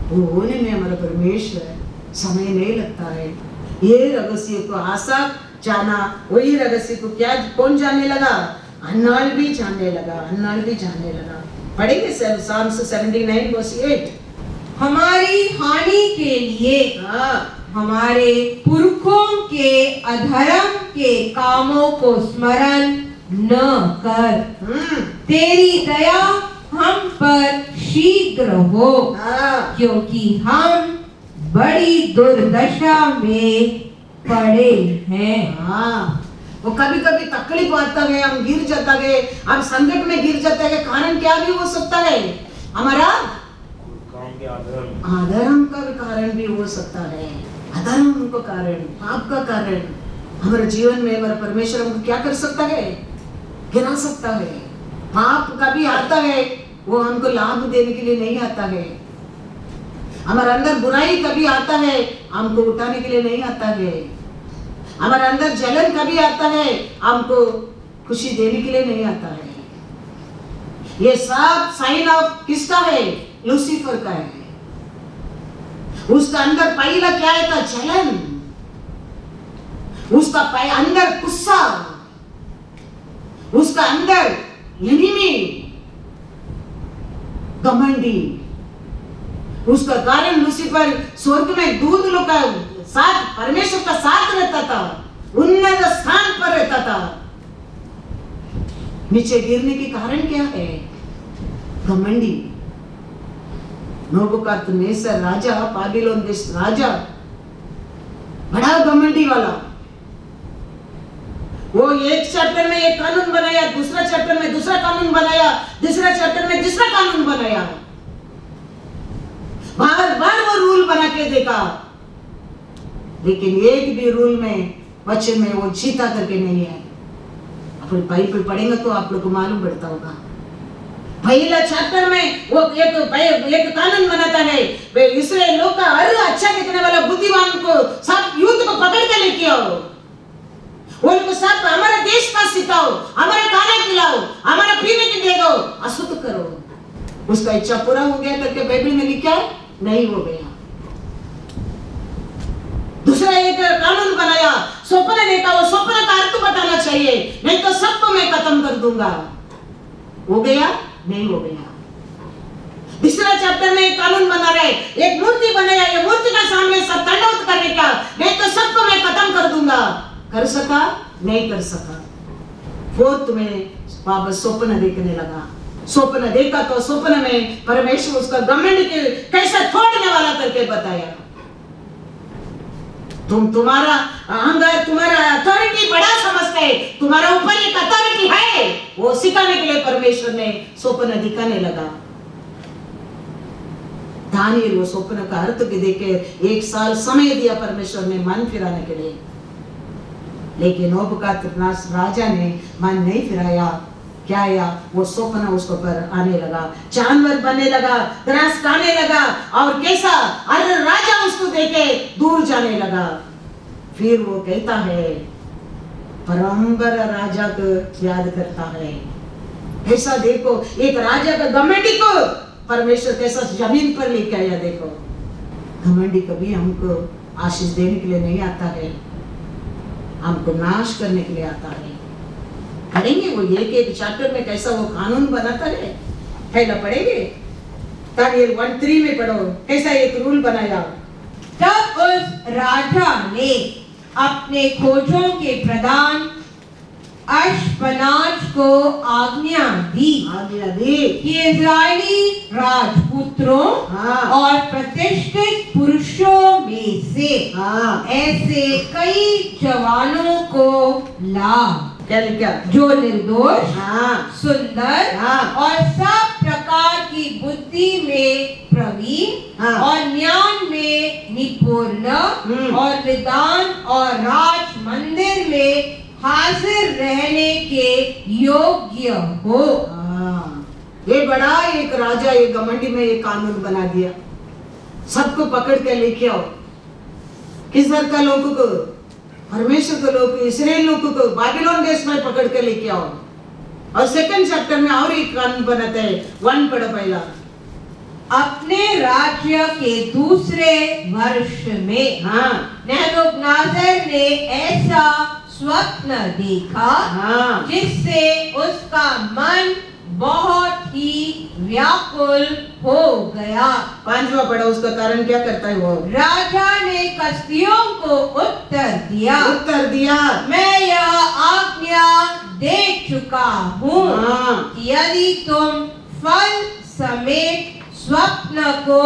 वो होने में हमारा परमेश्वर समय नहीं लगता है। ये रहस्य को आशा जाना, वही रहस्य को क्या कौन जानने लगा, अन्नाल भी जानने लगा, अन्नाल भी जानने लगा। पढ़ेंगे Psalms 79 verse 8। हमारी हानि के लिए हमारे पुरखों के अधर्म के कामों को स्मरण न कर, तेरी दया हम पर शीघ्र हो, क्योंकि हम बड़ी दुर्दशा में पड़े हैं। वो कभी कभी तकलीफ आता है, हम गिर जाता है, हम संकट में गिर जाता है। कारण क्या भी हो सकता है, हमारा अधर्म का भी कारण भी हो सकता है। अधर्म का कारण, पाप का कारण हमारे जीवन में हमारा परमेश्वर हमको क्या कर सकता है, गिरा सकता है। पाप कभी आता है, वो हमको लाभ देने के लिए नहीं आता है। हमारे अंदर बुराई कभी आता है, हमको उठाने के लिए नहीं आता है। हमारे अंदर जलन कभी आता है, हमको खुशी देने के लिए नहीं आता है। ये सब साइन ऑफ किसका है, लूसीफर का है। उसका अंदर पहला क्या है था, जलन। उसका अंदर गुस्सा, उसका अंदर एनिमी, घमंडी। उसका कारण लूसीफर स्वर्ग में दूध लोग का साथ, परमेश्वर का साथ रहता था, उन्नत स्थान पर रहता था। नीचे गिरने के कारण क्या है, घमंडी। नबूकदनेस्सर राजा, बाबिलोन देश राजा, बड़ा घमंडी वाला। वो एक चैप्टर में एक कानून बनाया, दूसरा चैप्टर में दूसरा कानून बनाया, तीसरा चैप्टर में तीसरा कानून बनाया। बार बार वो रूल बना के देखा, लेकिन एक भी रूल में वचन में वो जीता करके नहीं है। अपन बाइबल पढ़ेंगे तो आप लोग को मालूम पड़ता होगा। पहला चैप्टर में वो एक कानून बनाता है, वे इस्राएल लोग का हर अच्छा दिखने वाला बुद्धिमान को सब यूथ को पकड़ के लेके आओ, उनको सब हमारा देश का सिखाओ, हमारा खाना खिलाओ, हमारा पीने के दे दो, अशुद्ध करो। उसका इच्छा पूरा हो गया करके बाइबल में लिखा है, नहीं हो गया। दूसरा एक कानून बनाया, स्वप्न देखा, वो स्वप्न का अर्थ बताना चाहिए, नहीं तो सबको मैं खत्म कर दूंगा। हो गया, नहीं हो गया। तीसरा चैप्टर में एक कानून बना रहे, एक मूर्ति बनाया, ये मूर्ति का सामने सब दंडवत करने का, नहीं तो सबको मैं खत्म कर दूंगा। कर सका, नहीं कर सका। फोर्थ में वापस स्वप्न देखने लगा। स्वप्न देखा तो स्वप्न में परमेश्वर उसका घमंड के कैसा छोड़ने वाला करके बताया। तुम्हारा अहंकार, तुम्हारा अथॉरिटी बड़ा समझते, तुम्हारा ऊपर एक अथॉरिटी है, वो सिखाने के लिए परमेश्वर ने स्वप्न दिखाने लगा। दानियल वो स्वप्न का अर्थ के देखे 1 साल समय दिया परमेश्वर ने मन फिराने के लिए, लेकिन नबूकदनेस्सर राजा ने मन नहीं फिराया। क्या आया, वो स्वप्न उसको पर आने लगा, जानवर बनने लगा, ग्रास खाने लगा, और कैसा हर राजा उसको देखे दूर जाने लगा। फिर वो कहता है, परम्बर राजा को याद करता है। ऐसा देखो, एक राजा का घमंडी को परमेश्वर कैसा जमीन पर लेके आया। देखो, घमंडी कभी हमको आशीष देने के लिए नहीं आता है, हमको नाश करने के लिए आता है। पढ़ेंगे वो एक चैप्टर में कैसा वो कानून बनाता है, पहला पढ़ेंगे। दानियल 1:3 में पढ़ो, कैसा एक रूल बनाया। तब उस राजा ने अपने खोजों के प्रधान अश्पनाज को आज्ञा दी कि इस्राएली राजपुत्रों और प्रतिष्ठित पुरुषों में से ऐसे कई जवानों को ला। क्या लिखा? जो निर्दोष, हाँ सुंदर हाँ। और सब प्रकार की बुद्धि में प्रवीण हाँ। और ज्ञान में निपुण और विधान और राज मंदिर में हाजिर रहने के योग्य हो। हाँ। ये बड़ा एक राजा ये घमंडी में ये कानून बना दिया, सबको पकड़ के लेके आओ। किस दर का लोगों को? परमेश्वर के लोग, इस्राएल लोगों को बाबिलोन देश में पकड़ के लेके आओ। और सेकंड चैप्टर में और एक कानून बनाते हैं, 1 पढ़ो पहला। अपने राज्य के दूसरे वर्ष में हाँ नेबूकदनेस्सर ने ऐसा स्वप्न देखा हाँ जिससे उसका मन बहुत ही व्याकुल हो गया। 5वां पढ़ो, उसका कारण क्या करता है वो? राजा ने कसदियों को उत्तर दिया, मैं यह आज्ञा दे चुका हूँ हाँ कि यदि तुम फल समेत स्वप्न को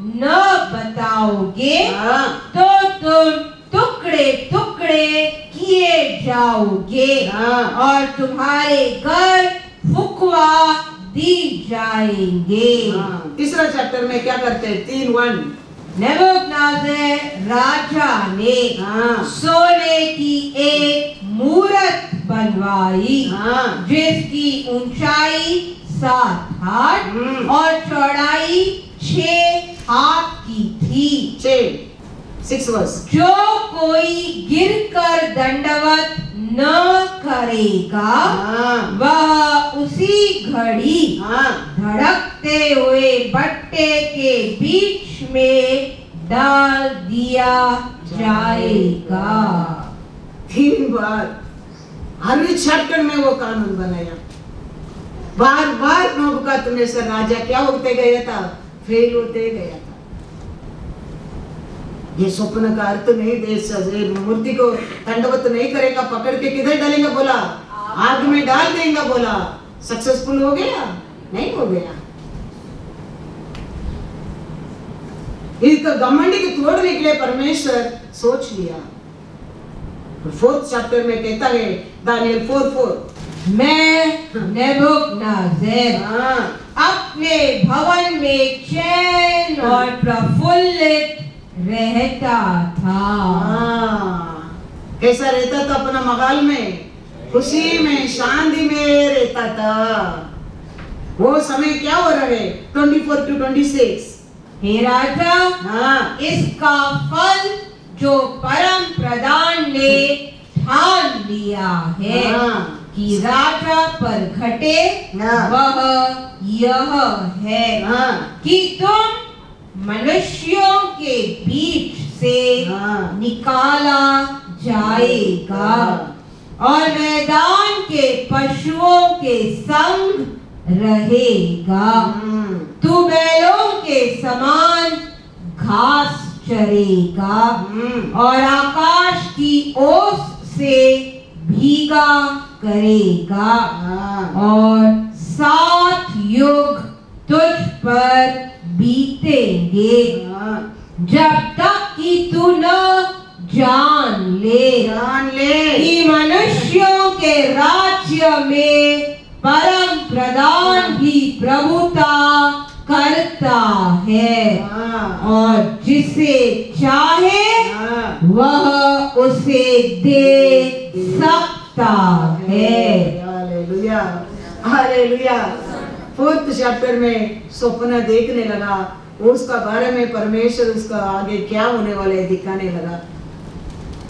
न बताओगे हाँ तो तुम टुकड़े टुकड़े किए जाओगे हाँ। और तुम्हारे घर फुकवा दी जाएंगे। हाँ। तीसरा चैप्टर में क्या करते हैं? 3:1। नेबूकदनेस्सर राजा ने हाँ सोने की एक मूरत बनवाई हाँ जिसकी ऊंचाई 7 हाथ और चौड़ाई 6 हाथ की थी। 6 वर्ष। जो कोई गिरकर दंडवत न करेगा हाँ वह उसी घड़ी हाँ धड़कते हुए भट्टे के बीच में डाल दिया जाएगा। 3 बार हर चैप्टर में वो कानून बनाया। बार बार नेबूकदनेस्सर राजा क्या होते गया था? फेल होते गया था। ये स्वप्न का अर्थ नहीं दे सकते, मूर्ति को दंडवत नहीं करेगा, पकड़ के किधर डालेंगे बोला? आग में डाल देंगे बोला। सक्सेसफुल हो गया? नहीं हो गया। इसका घमंडी के तोड़ने के लिए परमेश्वर सोच लिया। 4th चैप्टर में कहता है दानियल 4:4, मैं नेबूकदनेस्सर हाँ अपने भवन में चैन और प्रफुल्लित रहता था। हाँ। कैसा रहता था? अपना महल में खुशी में शांति में रहता था। वो समय क्या हो रहा है? 24 to 26। हे राजा, हाँ इसका फल जो परम प्रधान ने ठान लिया है हाँ कि राजा पर घटे हाँ। वह यह है हाँ कि तुम मनुष्यों के बीच से हाँ। निकाला जाएगा और मैदान के पशुओं के संग रहेगा। तू बैलों के समान घास चरेगा और आकाश की ओस से भीगा करेगा और 7 युग तुझ पर बीतेंगे जब तक कि तू न जान ले कि मनुष्यों के राज्य में परम प्रधान ही प्रभुता करता है और जिसे चाहे वह उसे दे सकता है। Hallelujah hallelujah. 4th चैप्टर में स्वप्न देखने लगा, उसका बारे में परमेश्वर उसका आगे क्या होने वाला है दिखाने लगा।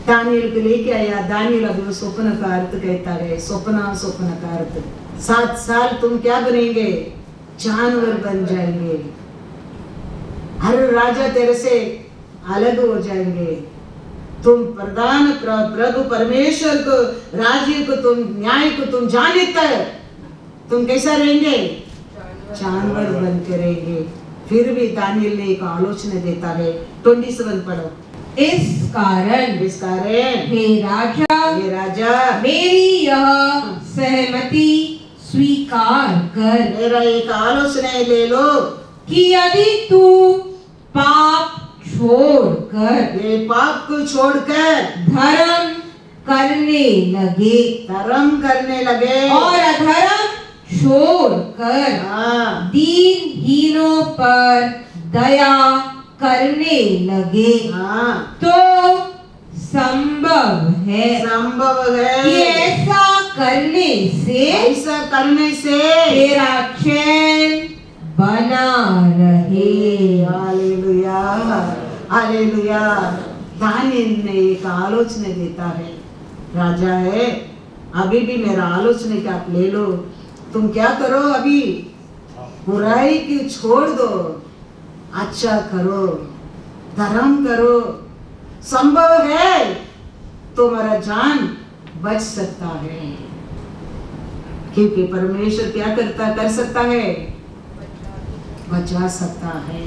दानियल को लेके आया। दानियल अभी वो स्वप्न का अर्थ कहता है। स्वप्न का अर्थ 7 साल तुम क्या बनेंगे? जानवर बन जाएंगे। हर राजा तेरे से अलग हो जाएंगे। तुम प्रधान प्रभु परमेश्वर को, राज्य को, तुम न्याय को तुम जान लेता है। तुम कैसा रहेंगे? जानवर बन के रहेंगे। फिर भी दानियल ने एक आलोचना देता है। 27 पढ़ो। इस कारण हे राजा मेरी यह सहमति स्वीकार कर। मेरा एक आलोचना ले लो कि यदि तू पाप छोड़कर ये पाप को छोड़कर धर्म करने लगे धर्म करने लगे और अधर्म छोड़कर हाँ दीनहीनों पर दया करने लगे हाँ तो संभव है संभव कि है ऐसा करने से ऐसा करने से तेरा चैन बना रहे। Hallelujah hallelujah. दानियेल ने एक आलोचना देता है, राजा है अभी भी मेरा आलोचना का आप ले लो, तुम क्या करो अभी बुराई की छोड़ दो, अच्छा करो, धर्म करो, संभव है तुम्हारा जान बच सकता है, क्योंकि परमेश्वर क्या कर सकता है, बचा सकता है।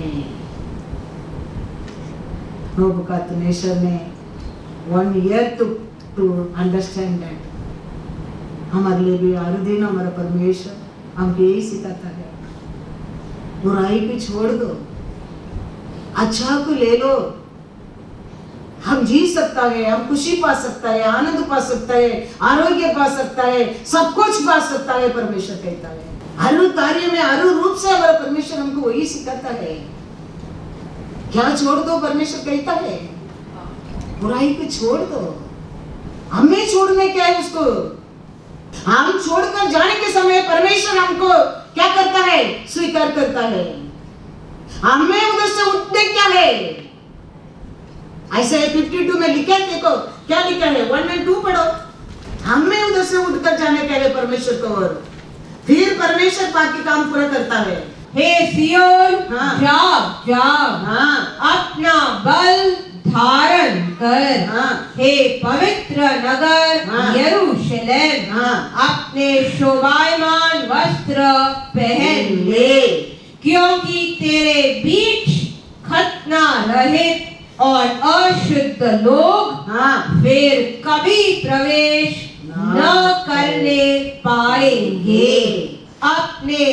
नबूकदनेस्सर ने 1 year to understand that। हमारे लिए भी हर दिन हमारा परमेश्वर हमको यही सिखाता है, बुराई को छोड़ दो, अच्छा को ले लो, हम जी सकता है, हम खुशी पा सकता है, आनंद पा सकता है, आरोग्य पा सकता है, सब कुछ पा सकता है। परमेश्वर कहता है हर कार्य में हर रूप से हमारा परमेश्वर हमको वही सिखाता है। क्या छोड़ दो, परमेश्वर कहता है बुराई को छोड़ दो। हमें छोड़ने क्या है उसको, हम छोड़कर जाने के समय परमेश्वर हमको क्या करता है, स्वीकार करता है। हमें उधर से उठने क्या है, ऐसे 52 में लिखा है, देखो क्या लिखा है, 1 और 2 पढ़ो। हमें उधर से उठकर जाने क्या है परमेश्वर को, और फिर परमेश्वर बाकी काम पूरा करता है। हे सियोन हाँ। जाग जाग हाँ अपना बल धारण कर। हाँ हे पवित्र नगर हाँ। यरूशलेम हाँ अपने शोभायमान वस्त्र पहन ले, क्योंकि तेरे बीच खतना रहित और अशुद्ध लोग हाँ फिर कभी प्रवेश न करने पाएंगे। अपने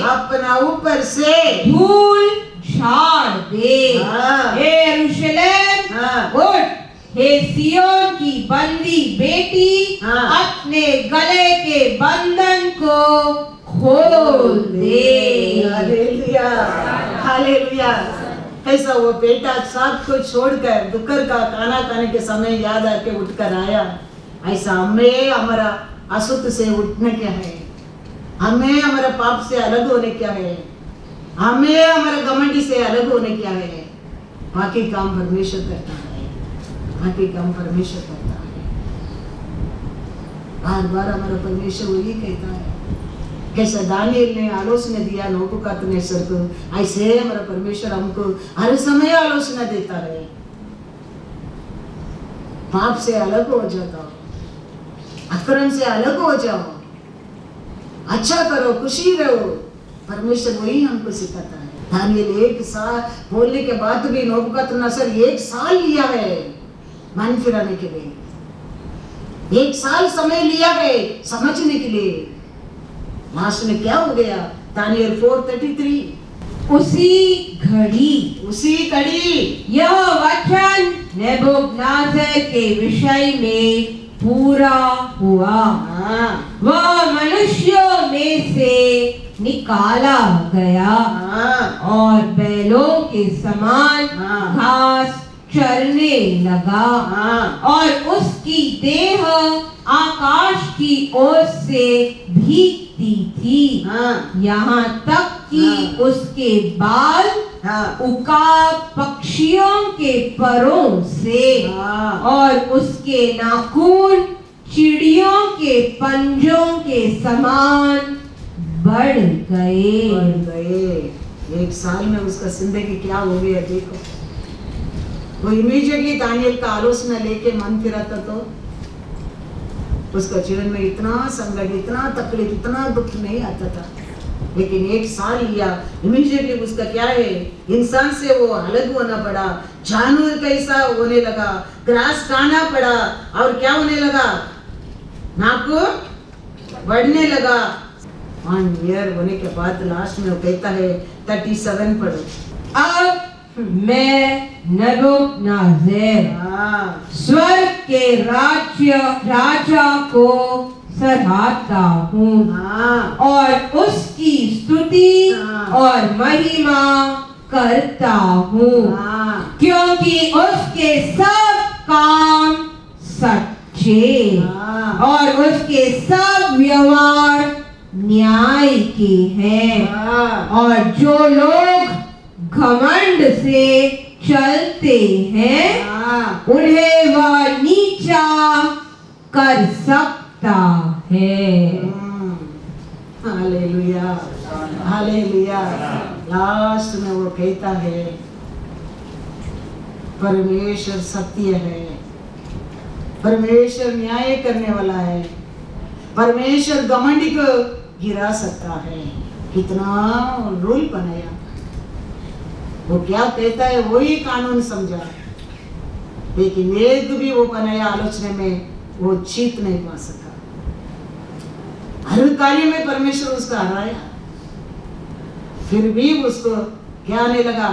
अपना ऊपर से धूल झाड़ दे। हाँ। हे यरूशलेम हाँ। उठ, हे सियोन की बंदी बेटी हाँ। अपने गले के बंधन को खोल दे। Hallelujah hallelujah. ऐसा वो बेटा सब को छोड़कर दोपहर का खाना खाने के समय याद आके उठकर आया, ऐसा हमें हमारा अशुद्ध से उठना क्या है, हमें हमारा पाप से अलग होने क्या है, हमें हमारा घमंडी से अलग होने क्या है। बाकी काम परमेश्वर करता है, बाकी काम परमेश्वर करता है। बार बार हमारा परमेश्वर वही कहता है। कैसा दानियेल ने आलोचना दिया नबूकदनेस्सर को, ऐसे हमारा परमेश्वर हमको हर समय आलोचना देता रहे। पाप से अलग हो जाओ, अक्रम से अलग हो जाओ, अच्छा करो, खुशी रहो। परमेश्वर वही हमको सिखाता है। दानियेल 1 साल बोलने के बाद भी नबूकदनेस्सर 1 साल लिया है मन फिराने के लिए, 1 साल समय लिया है समझने के लिए। लास्ट में क्या हो गया, दानियेल 4:33। उसी घड़ी यह वचन नेबूकदनेस्सर के विषय में पूरा हुआ। हाँ वह मनुष्यों में से निकाला गया हाँ और बैलों के समान हाँ। घास चरने लगा हाँ और उसकी देह आकाश की ओर से भीगती थी, हाँ यहाँ तक कि हाँ। उसके बाल हाँ उकाब पक्षियों के परों से हाँ। और उसके नाखून चिड़ियों के पंजों के समान बढ़ गए। 1 साल में उसका जिंदगी क्या हो गया देखो। वो इमीडिएटली दानियेल का आलोचना लेके मन फिराता तो उसका जीवन में इतना संकट, इतना तकलीफ, इतना दुख नहीं आता था। लेकिन 1 साल लिया, इमीडिएटली उसका क्या है, इंसान से वो अलग होना पड़ा, जानवर कैसा होने लगा, ग्रास खाना पड़ा, और क्या होने लगा, नाखून बढ़ने लगा। 1 ईयर होने के बाद लास्ट में वो कहता है 37 पढ़ो। अब मैं नबूकदनेस्सर हाँ स्वर्ग के राजा को सराहता हूँ हाँ और उसकी स्तुति हाँ। और महिमा करता हूँ, हाँ क्योंकि उसके सब काम सच्चे हाँ और उसके सब व्यवहार न्याय के हैं। हाँ और जो लोग घमंड से चलते हैं हाँ उन्हें वह नीचा कर सकता है। Hallelujah hallelujah. लास्ट में वो कहता है परमेश्वर सत्य है, परमेश्वर न्याय करने वाला है, परमेश्वर घमंडी को गिरा सकता है। कितना रूल बनाया, वो क्या कहता है वही कानून समझा, लेकिन एक भी वो बनाया आलोचना में वो जीत नहीं पा सका। हर कार्य में परमेश्वर उसका हराया, फिर भी उसको क्या आने लगा,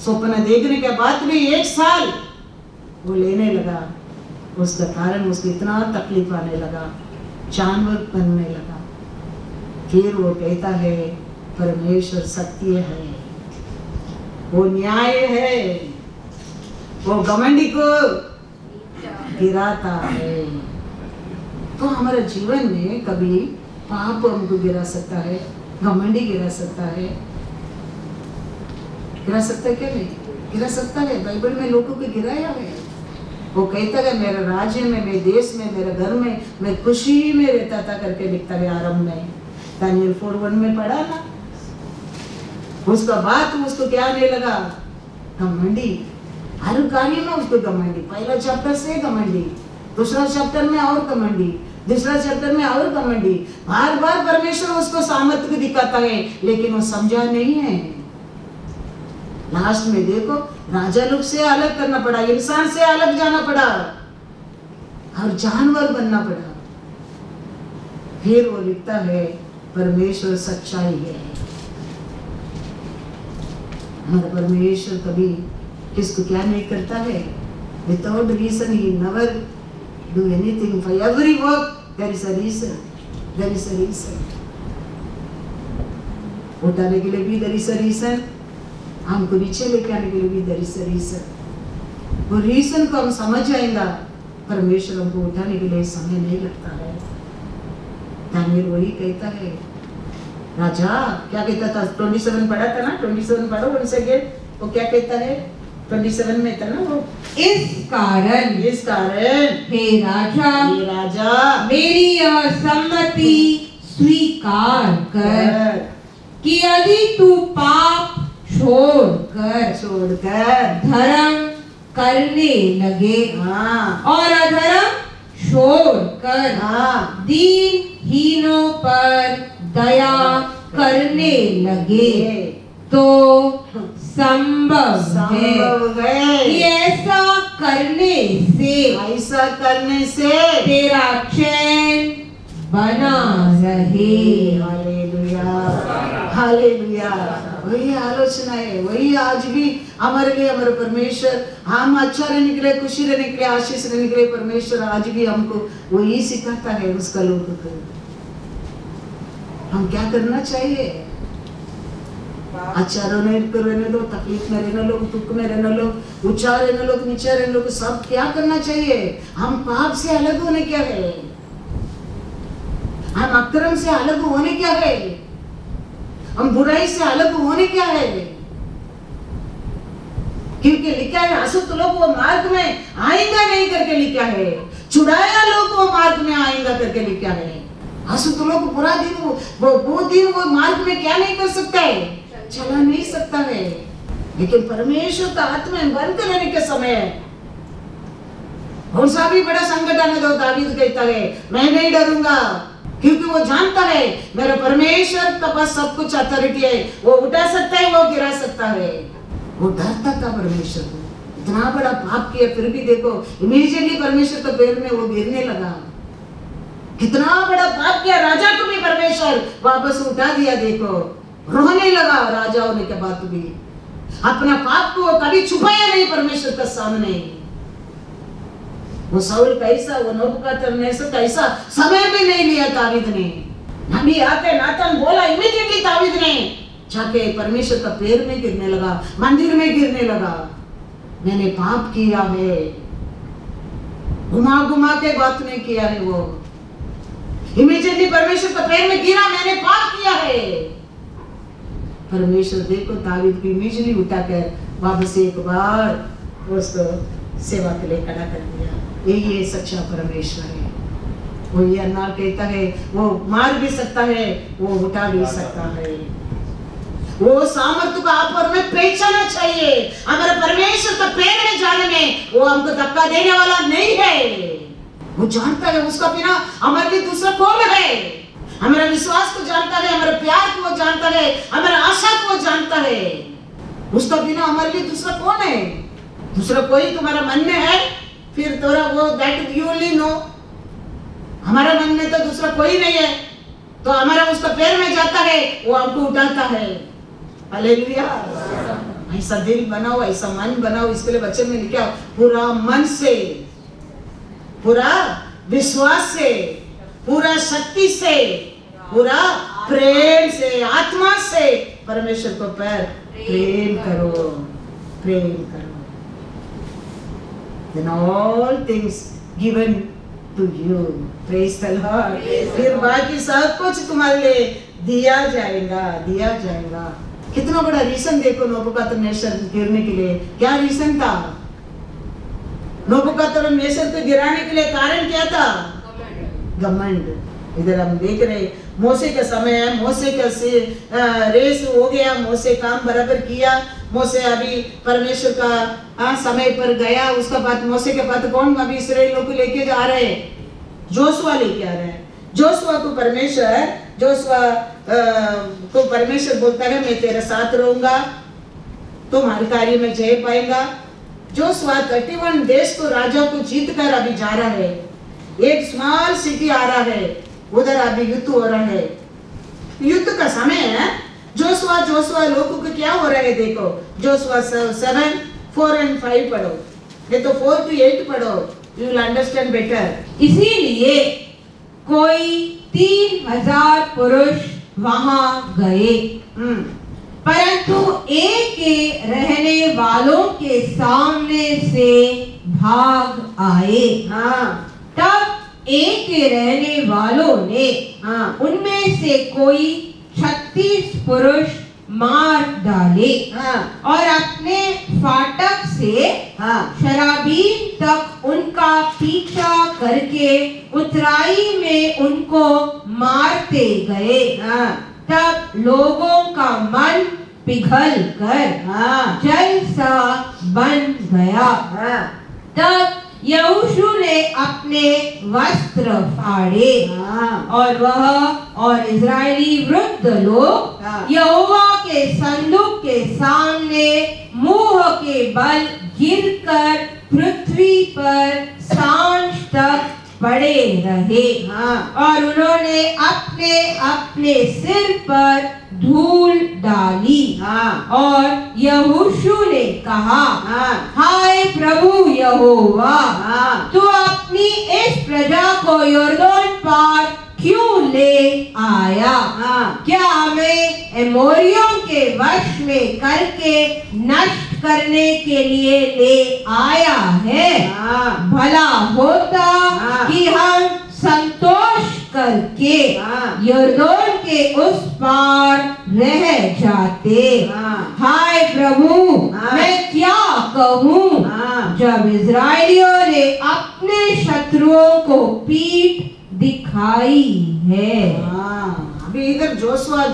स्वप्न देखने के बाद भी 1 साल वो लेने लगा। उसका कारण उसको इतना तकलीफ आने लगा, जानवर बनने लगा। फिर वो कहता है परमेश्वर सत्य है, वो न्याय है, वो घमंडी को गिराता है। तो हमारे जीवन में कभी पाप हमको गिरा सकता है, घमंडी गिरा सकता है, गिरा सकता है क्या नहीं गिरा सकता है। बाइबल में लोगों को गिराया है। वो कहता है मेरे राज्य में, मेरे देश में, मेरे घर में मैं खुशी में रहता था करके लिखता है आरंभ में। दानियल 4:1 में पढ़ा ना। उसका बात उसको क्या आने लगा, घमंडी। हर कार्य में उसको घमंडी। पहला चैप्टर से घमंडी, दूसरा चैप्टर में और घमंडी, दूसरा चैप्टर में और घमंडी। बार बार परमेश्वर उसको सामर्थ्य को दिखाता है, लेकिन वो समझा नहीं है। लास्ट में देखो राजा लोग से अलग करना पड़ा, इंसान से अलग जाना पड़ा और जानवर बनना पड़ा। फिर वो लिखता है परमेश्वर सच्चाई है। हमारा परमेश्वर कभी किसको क्या नहीं करता है, विदाउट रीजन ही never do anything. For every work there is a reason, there is a reason. उठाने के लिए भी देयर इज अ रीजन, हमको नीचे लेके आने के लिए भी देयर इज अ रीजन। वो रीजन को हम समझ जाएंगे, परमेश्वर हमको उठाने के लिए समय नहीं लगता है। दानियल वही कहता है। राजा क्या कहता था, 27 पढ़ा था ना, 27 पढ़ो उनसे अगेन। वो क्या कहता है 27 में था ना वो, इस कारण हे राजा मेरी यह सम्मति स्वीकार कर कि यदि तू पाप छोड़कर धर्म करने लगे और अधर्म छोड़कर दीनहीनों पर दया करने लगे तो संभव है कि ऐसा करने से तेरा चैन बना रहे। Hallelujah hallelujah. वही आलोचना है, वही आज भी हमारे लिए हमारे परमेश्वर, हम अच्छा रहने के लिए, खुशी रहने के लिए, आशीष रहने के लिए परमेश्वर आज भी हमको वही सिखाता है उसका लोगों को। हम क्या करना चाहिए, अच्छा रहने दो, तकलीफ में रहने लो, दुख में रहने लो, ऊंचा रहने लो, नीचा रहने लो, सब क्या करना चाहिए। हम पाप से अलग होने क्या है, हम अक्रम से अलग होने क्या है, हम बुराई से अलग होने क्या है। क्योंकि लिखा है असुत लोग वो मार्ग में आएगा नहीं करके लिखा है, छुड़ाया लोग वो मार्ग में आएगा करके लिखा है। असुत लोग पूरा दिन वो दिन वो मार्ग में क्या नहीं कर सकता है, चला नहीं सकता है। लेकिन परमेश्वर का आत्मा बंद करने के समय कौन सा भी बड़ा संकट आने दो, दावीद कहता है मैं नहीं डरूंगा, क्योंकि वो जानता है मेरा परमेश्वर के पास सब कुछ अथॉरिटी है, वो उठा सकता है, वो गिरा सकता है। वो डरता था परमेश्वर को, इतना बड़ा पाप किया फिर भी देखो इमीडिएटली परमेश्वर के पैर में वो गिरने लगा। कितना बड़ा पाप किया, राजा को भी परमेश्वर वापस उठा दिया। देखो रोने लगा राजा होने के बाद भी, अपना पाप को कभी छुपाया नहीं परमेश्वर के सामने। वो साउल कैसा, वो नबूकदनेस्सर कैसा समय भी नहीं लिया दावीद ने। नबी आते नातन बोला, इमीडिएटली दावीद ने जाके परमेश्वर का पैर में गिरने लगा, मंदिर में गिरने लगा। मैंने पाप किया है, घुमा घुमा के बात नहीं किया है। वो इमीडिएटली परमेश्वर का पैर में गिरा, मैंने पाप किया है। परमेश्वर देखो दावीद को इमीडिएटली उठाकर वापस एक बार उसको सेवा के लिए खड़ा कर दिया। यही है सच्चा परमेश्वर है। वो ये अन्ना कहता है, वो मार भी सकता है, वो उठा भी सकता है। वो सामर्थ्य को आप और में पहचानना चाहिए। हमारे परमेश्वर का पैर में जाने में वो हमको धक्का देने वाला नहीं है। वो जानता है उसका बिना हमारे लिए दूसरा कौन है। हमारा विश्वास को जानता है, हमारे प्यार को वो जानता है, हमारा आशा को वो जानता है। उसका बिना हमारे लिए दूसरा कौन है? दूसरा कोई तुम्हारा मन में है, फिर तोरा वो दैट यू ओनली नो। हमारा मन में तो दूसरा कोई नहीं है, तो हमारा उसका पैर में जाता है, वो हमको उठाता है। हालेलुया। ऐसा दिल बनाओ, ऐसा मन बनाओ। इसके लिए बच्चे में लिखा, पूरा मन से, पूरा विश्वास से, पूरा शक्ति से, पूरा प्रेम से, आत्मा से परमेश्वर को प्रेम करो, प्रेम करो। Then all things given to you. Praise the Lord. फिर बाकी सब कुछ तुम्हारे लिए दिया जाएगा, दिया जाएगा। कितना बड़ा रीजन देखो नबूकदनेस्सर गिरने के लिए। क्या रीजन था? नबूकदनेस्सर को गिराने के लिए कारण क्या था? घमंड। इधर हम देख रहे मोसे का समय है, मोसे का रेस हो गया, मोसे काम बराबर किया, मोसे अभी परमेश्वर का समय पर गया। उसका बाद मोसे के बाद कौन अभी इस्राएलियों को लेके जा रहे हैं? जोशुआ लेके आ रहे हैं। जोशुआ को परमेश्वर बोलता है, मैं तेरे साथ रहूंगा, तुम हर कार्य में जय पाएगा। जोशुआ 31 देश को राजा को जीत कर अभी जा रहा है। एक स्मॉल सिटी आ रहा है, उधर अभी युद्ध हो रहा है। युद्ध का समय है। जोशुआ लोगों को क्या हो रहा है देखो। जोशुआ 7, 4 and 5 पढ़ो, ये तो 4 to 8 पढ़ो, you will understand better। इसीलिए कोई 3000 पुरुष वहां गए, परंतु एक के रहने वालों के सामने से भाग आए। तब एक के रहने वालों ने उनमें से कोई 36 पुरुष मार डाले और अपने फाटक से शराबीन तक उनका पीछा करके उतराई में उनको मारते गए। तब लोगों का मन पिघल कर जल सा बन गया। तब यहोशू ने अपने वस्त्र फाड़े और वह और इजरायली वृद्ध लोग यहोवा के संदूक के सामने मुंह के बल गिरकर पृथ्वी पर सांझ तक पड़े रहे और उन्होंने अपने अपने सिर पर धूल डाली। और यहोशू ने कहा, हाय प्रभु यहोवा, तू अपनी इस प्रजा को यरदन पार क्यों ले आया? क्या हमें एमोरियों के वश में करके नष्ट करने के लिए ले आया है? भला होता कि हम संतोष करके यरदन के उस पार रह जाते। हाय प्रभु, मैं क्या कहूँ जब इजरायलियों ने अपने शत्रुओं को पीठ दिखाई है। अभी इधर जोशुआ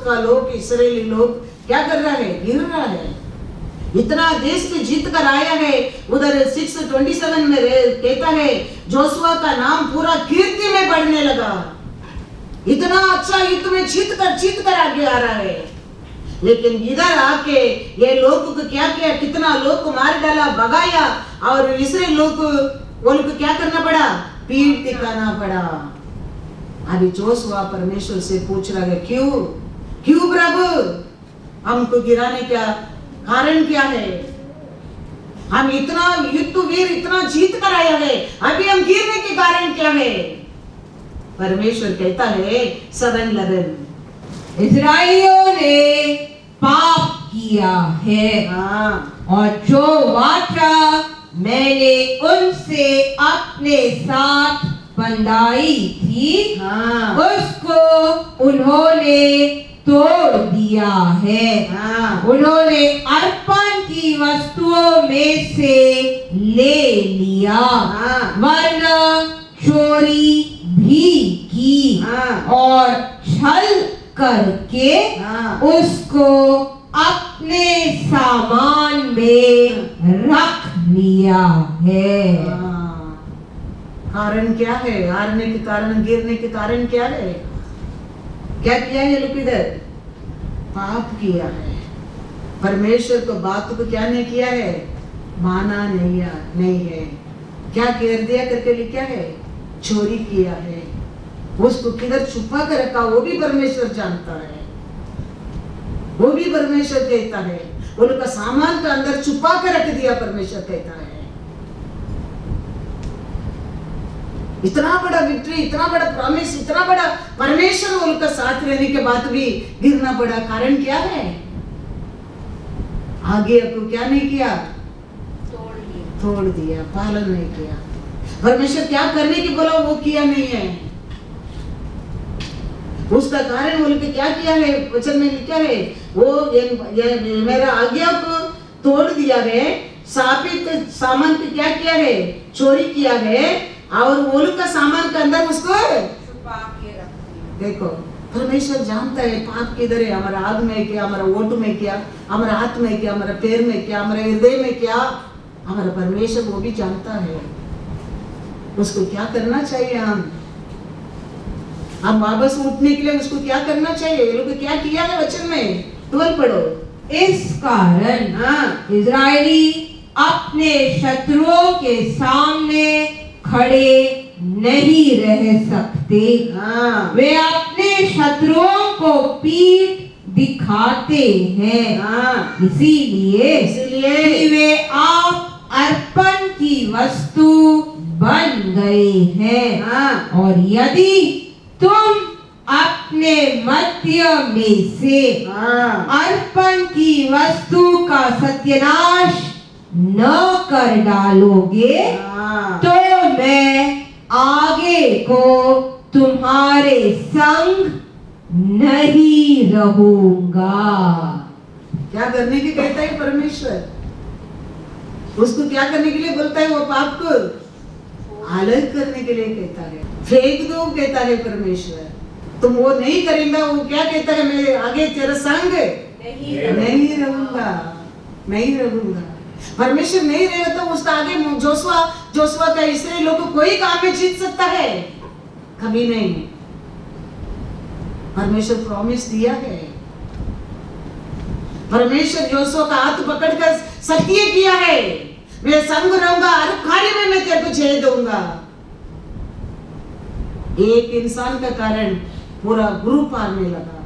का लोग, इस्राएली लोग क्या कर रहा है? गिर रहा है। इतना देश पे जीत कर आया है। उधर 6:27 में कहता है जोशुआ का नाम पूरा कीर्ति में बढ़ने लगा। इतना अच्छा युद्ध में जीत कर आगे आ रहा है। लेकिन इधर आके ये लोग को क्या किया? कितना लोग को मार डाला, भगाया और इस्राएल लोग को क्या करना पड़ा? पीठ दिखाना पड़ा। अभी जोशुआ परमेश्वर से पूछ रहा है, क्यों प्रभु हमको गिराने का कारण क्या है? हम इतना युद्ध वीर इतना जीत कर आया है, अभी हम गिरने के कारण क्या है? परमेश्वर कहता है 7:11 इस्राएलियों ने पाप किया है और जो वाचा मैंने उनसे अपने साथ बंधाई थी उसको उन्होंने तोड़ दिया है। उन्होंने अर्पण की वस्तुओं में से ले लिया, वरना चोरी भी की और छल करके उसको अपने सामान में रख लिया है। कारण क्या है? हारने के कारण, गिरने के कारण क्या है? क्या किया है लोग? इधर पाप किया है। परमेश्वर को बात को क्या नहीं किया है? माना नहीं है। क्या कर दिया करके लिखा है? चोरी किया है। उसको किधर छुपा कर रखा वो भी परमेश्वर जानता है। वो भी परमेश्वर कहता है वो लोग का सामान का अंदर छुपा कर रख दिया, परमेश्वर कहता है। इतना बड़ा विक्ट्री, इतना बड़ा प्रॉमिस, इतना बड़ा परमेश्वर वो लोग का साथ रहने के बाद भी गिरना पड़ा। कारण क्या है? आगे आपको क्या नहीं किया? तोड़ दिया, पालन नहीं किया। परमेश्वर क्या करने की बोला वो किया नहीं है। उसका कारण वो लोग क्या किया है? वचन में लिखा है वो ये मेरा आज्ञा को तोड़ दिया है, सापित सामान को क्या किया है? चोरी किया है और वो लोग का सामान के अंदर उसको छुपा के रख दिया। देखो परमेश्वर जानता है पाप किधर है। हमारा आग में क्या, हमारा ओट में क्या, हमारा हाथ में क्या, हमारा पैर में क्या, हमारे हृदय में क्या, हमारा परमेश्वर वो भी जानता है। उसको क्या करना चाहिए? हम वापस उठने के लिए उसको क्या करना चाहिए? ये लोग क्या किया है? वचन में 12 पढ़ो। इस कारण इजरायली अपने शत्रुओं के सामने खड़े नहीं रह सकते। वे अपने शत्रुओं को पीठ दिखाते हैं, इसीलिए कि वे आप अर्पण की वस्तु बन गए हैं। और यदि तुम अपने मध्य में से अर्पण की वस्तु का सत्यानाश न कर डालोगे तो मैं आगे को तुम्हारे संग नहीं रहूंगा। क्या करने की कहता है परमेश्वर? उसको क्या करने के लिए बोलता है? वो पाप को अलग करने के लिए कहता है, फेंक दो कहता है परमेश्वर। तुम वो नहीं करेंगे, वो क्या कहता है? मैं आगे तेरा संग नहीं रहूंगा, नहीं रहूंगा। परमेश्वर नहीं रहेगा तो उसका आगे जोशुआ का इसराइल लोग को कोई काम में जीत सकता है? कभी नहीं। परमेश्वर प्रॉमिस दिया है। परमेश्वर जोशुआ का हाथ पकड़कर सत्य किया है, मैं संग रहूंगा, हर कार्य में मैं तेरे को जय दूंगा। एक इंसान का कारण पूरा ग्रुप आने लगा।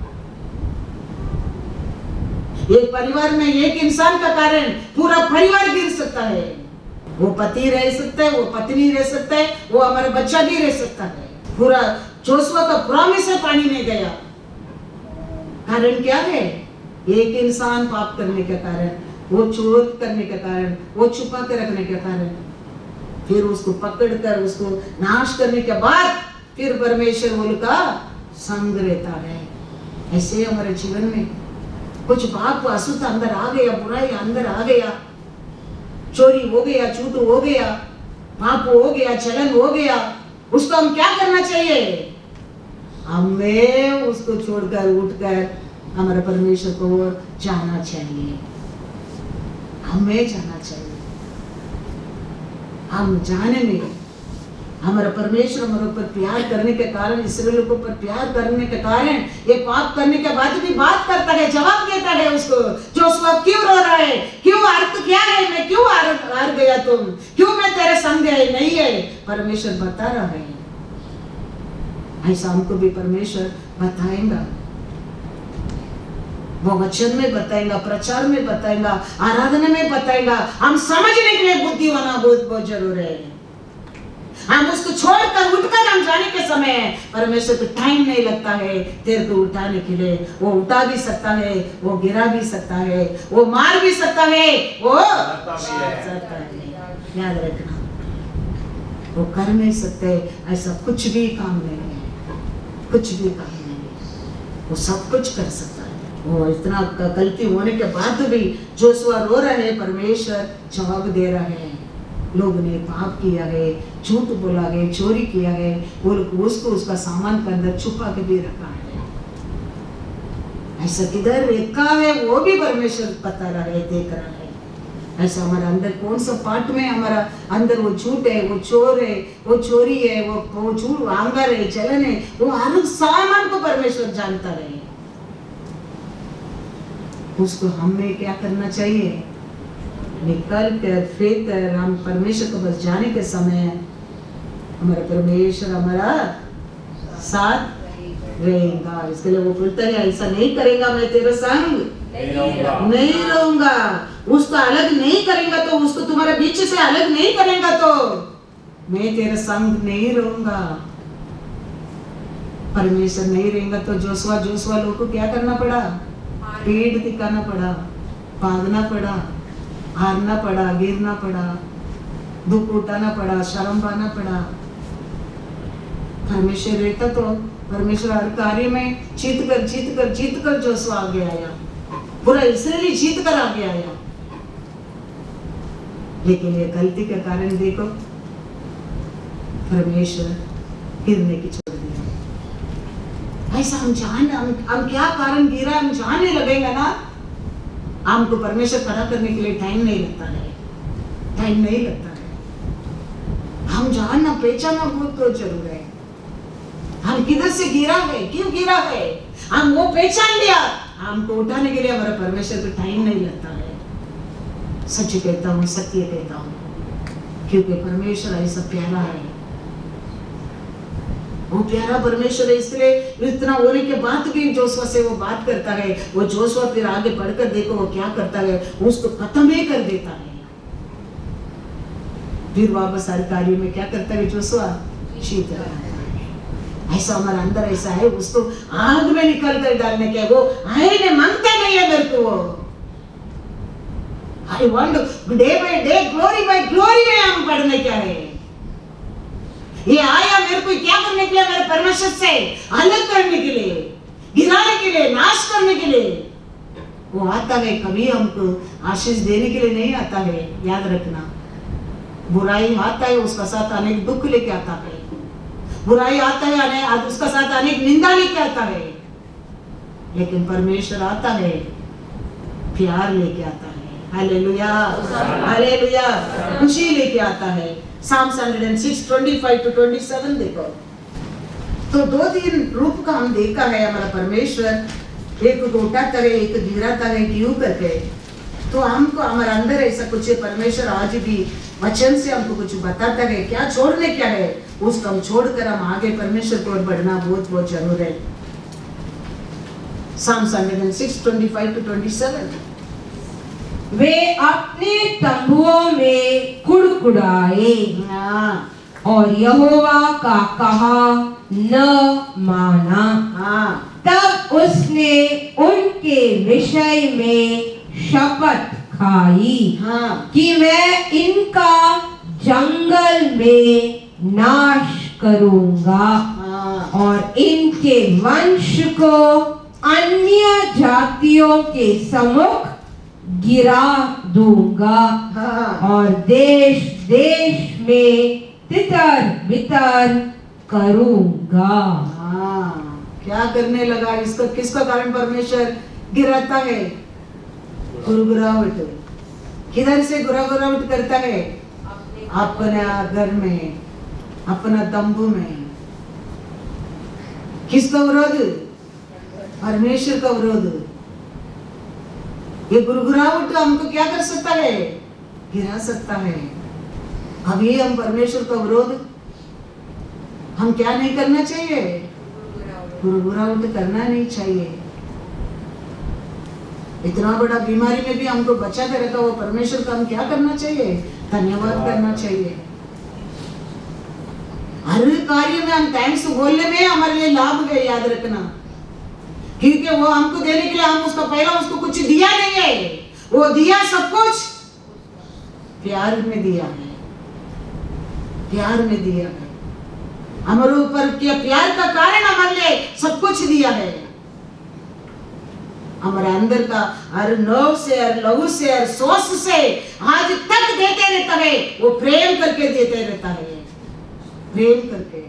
एक परिवार में एक इंसान का कारण पूरा परिवार गिर सकता है। वो पति रह सकता है, वो पत्नी रह सकता है, वो हमारा बच्चा भी रह सकता है। पूरा जोशुआ का प्रॉमिस है पानी में गया। कारण क्या है? एक इंसान पाप करने के कारण, वो चोर करने के कारण, वो छुपा के रखने के कारण, फिर उसको पकड़कर उसको नाश करने के बाद फिर परमेश्वर उनका संग रहता है। ऐसे हमारे जीवन में कुछ पाप अशुद्ध अंदर आ गया, बुराई अंदर आ गया, चोरी हो गया, झूठ हो गया, पाप हो गया, चलन हो गया, उसको हम क्या करना चाहिए? हमें उसको छोड़कर उठकर हमारे परमेश्वर को जाना चाहिए। हमें जाना चाहिए। हम जाने में हमारा परमेश्वर हमारे ऊपर प्यार करने के कारण, इसराइल के ऊपर प्यार करने के कारण ये पाप करने के बाद भी बात करता है, जवाब देता है उसको। जोशुआ क्यों रो रहा है? क्यों? अर्थ क्या है? मैं क्यों हार गया? तुम क्यों? मैं तेरे संग है नहीं है? परमेश्वर बता रहा है। ऐसा हमको भी परमेश्वर बताएगा। वो वचन में बताएगा, प्रचार में बताएगा, आराधना में बताएगा। हम समझने के लिए बुद्धि होना बहुत बहुत जरूरी है। हम उसको छोड़कर उठकर हम जाने के समय परमेश्वर को टाइम नहीं लगता है तेरे को उठाने के लिए। वो उठा भी सकता है, वो गिरा भी सकता है, वो मार भी सकता है, वो सकता है। याद रखना, वो कर नहीं सकते ऐसा कुछ भी काम नहीं है, कुछ भी काम नहीं है। वो सब कुछ कर सकता है। वो इतना गलती होने के बाद भी जोशुआ रो रहे हैं, परमेश्वर जवाब दे रहे हैं। लोग ने पाप किया है, झूठ बोला है, चोरी किया है, और उसको उसका सामान के अंदर छुपा के भी रखा है। ऐसा किधर रखा है वो भी परमेश्वर बता रहा है, देख रहा है। ऐसा हमारे अंदर कौन सा पार्ट में हमारा अंदर वो झूठ है, वो चोर है, वो चोरी है, वो झूठ आंगर है, चलन है, वो हर सामान को परमेश्वर जानता रहे। उसको हमें क्या करना चाहिए? निकल कर फिर हम परमेश्वर को बस जाने के समय हमारा परमेश्वर हमारा साथ रहेगा। इसके लिए वो बोलता है ऐसा नहीं करेगा मैं तेरा संग नहीं रहूंगा। उसको अलग नहीं करेगा तो, उसको तुम्हारे बीच से अलग नहीं करेगा तो मैं तेरा संग नहीं रहूंगा। परमेश्वर नहीं रहेगा तो जोशुआ लोगों को क्या करना पड़ा? पेड़ दिखाना पड़ा, भागना पड़ा, हारना पड़ा, गिरना पड़ा, दुख उठाना पड़ा, शर्म पाना पड़ा। परमेश्वर रहता तो परमेश्वर हर कार्य में जीत कर जोशुआ आगे आया, पूरा इस्राएली जीत कर आगे आया। लेकिन ये गलती के कारण देखो परमेश्वर गिरने की छोड़ दिया। ऐसा हम क्या कारण गिरा हम जानने लगेंगे ना, हमको परमेश्वर खड़ा करने के लिए टाइम नहीं लगता है, टाइम नहीं लगता है। हम जानना पहचानना बहुत जरूर है। हम किधर से गिरा है, क्यों गिरा है, हम वो पहचान लिया, हमको उठाने के लिए हमारा परमेश्वर को टाइम नहीं लगता है। सच कहता हूँ, सत्य कहता हूँ, क्योंकि परमेश्वर ऐसा प्यारा है, वो प्यारा परमेश्वर है। इसलिए इतना होने के बाद भी जोशुआ से वो बात करता है। वो जोशुआ फिर आगे बढ़कर देखो वो क्या करता है, उसको खत्म ही कर देता है। फिर वापस हर कार्य में क्या करता है जोशुआ? जीत रहा है। ऐसा हमारे अंदर ऐसा है, उसको आग में निकल कर डालने के वो आए ने मांगते नहीं है मेरे को। वो I want day by day glory by glory में हम बढ़ने क्या है। ये आया मेरे को क्या करने के लिए? मेरे परमेश्वर से अलग करने के लिए, गिराने के लिए, नाश करने के लिए वो आता है। कभी हमको आशीष देने के लिए नहीं आता है। याद रखना, बुराई आता है उसका साथ अनेक दुख लेके आता है, बुराई आता है उसका साथ अनेक निंदा लेके आता है। लेकिन परमेश्वर आता है, प्यार लेके आता है। हालेलुया, हालेलुया, खुशी लेके आता है। Psalms 106 25 to 27 देखो तो दो तीन रूप का हम देखा है हमारा परमेश्वर। एक को उठाता है, एक गिराता है, क्यों करके। तो हमको हमारे अंदर ऐसा कुछ है, परमेश्वर आज भी वचन से हमको कुछ बताता है क्या छोड़ने क्या है, उसको हम छोड़कर हम आगे परमेश्वर की ओर बढ़ना बहुत बहुत जरूर है। Psalms 106 25 to 27 वे अपने तंबुओं में कुड़कुड़ाए और यहोवा का कहा न माना। तब उसने उनके विषय में शपथ खाई कि मैं इनका जंगल में नाश करूंगा और इनके वंश को अन्य जातियों के सम्मुख गिरा दूंगा और देश देश में तितर बितर करूंगा। क्या करने लगा इसको? किसका कारण परमेश्वर गिराता है? गुरगुराहट। किधर से गुरगुराहट करता है? अपना घर में, अपना तंबू में। किसका विरोध? परमेश्वर का विरोध। ये गुरगुराहट हमको क्या कर सकता है? गिरा सकता है। अभी हम परमेश्वर का विरोध हम क्या नहीं करना चाहिए? गुरगुराहट करना नहीं चाहिए। इतना बड़ा बीमारी में भी हमको बचा के रखा वो परमेश्वर का हम क्या करना चाहिए? धन्यवाद करना चाहिए। हर कार्य में हम थैंक्स बोलने में हमारे लिए लाभ है, याद रखना। क्योंकि वो हमको देने के लिए हम उसका पहला उसको कुछ दिया नहीं है, वो दिया सब कुछ प्यार में दिया है, प्यार में दिया है। हमारे ऊपर के प्यार का कारण हमारे लिए सब कुछ दिया है। हमारे अंदर का हर नर्व से, हर लहू से, हर श्वास से आज तक देते रहता है। वो प्रेम करके देते रहता है, प्रेम करके।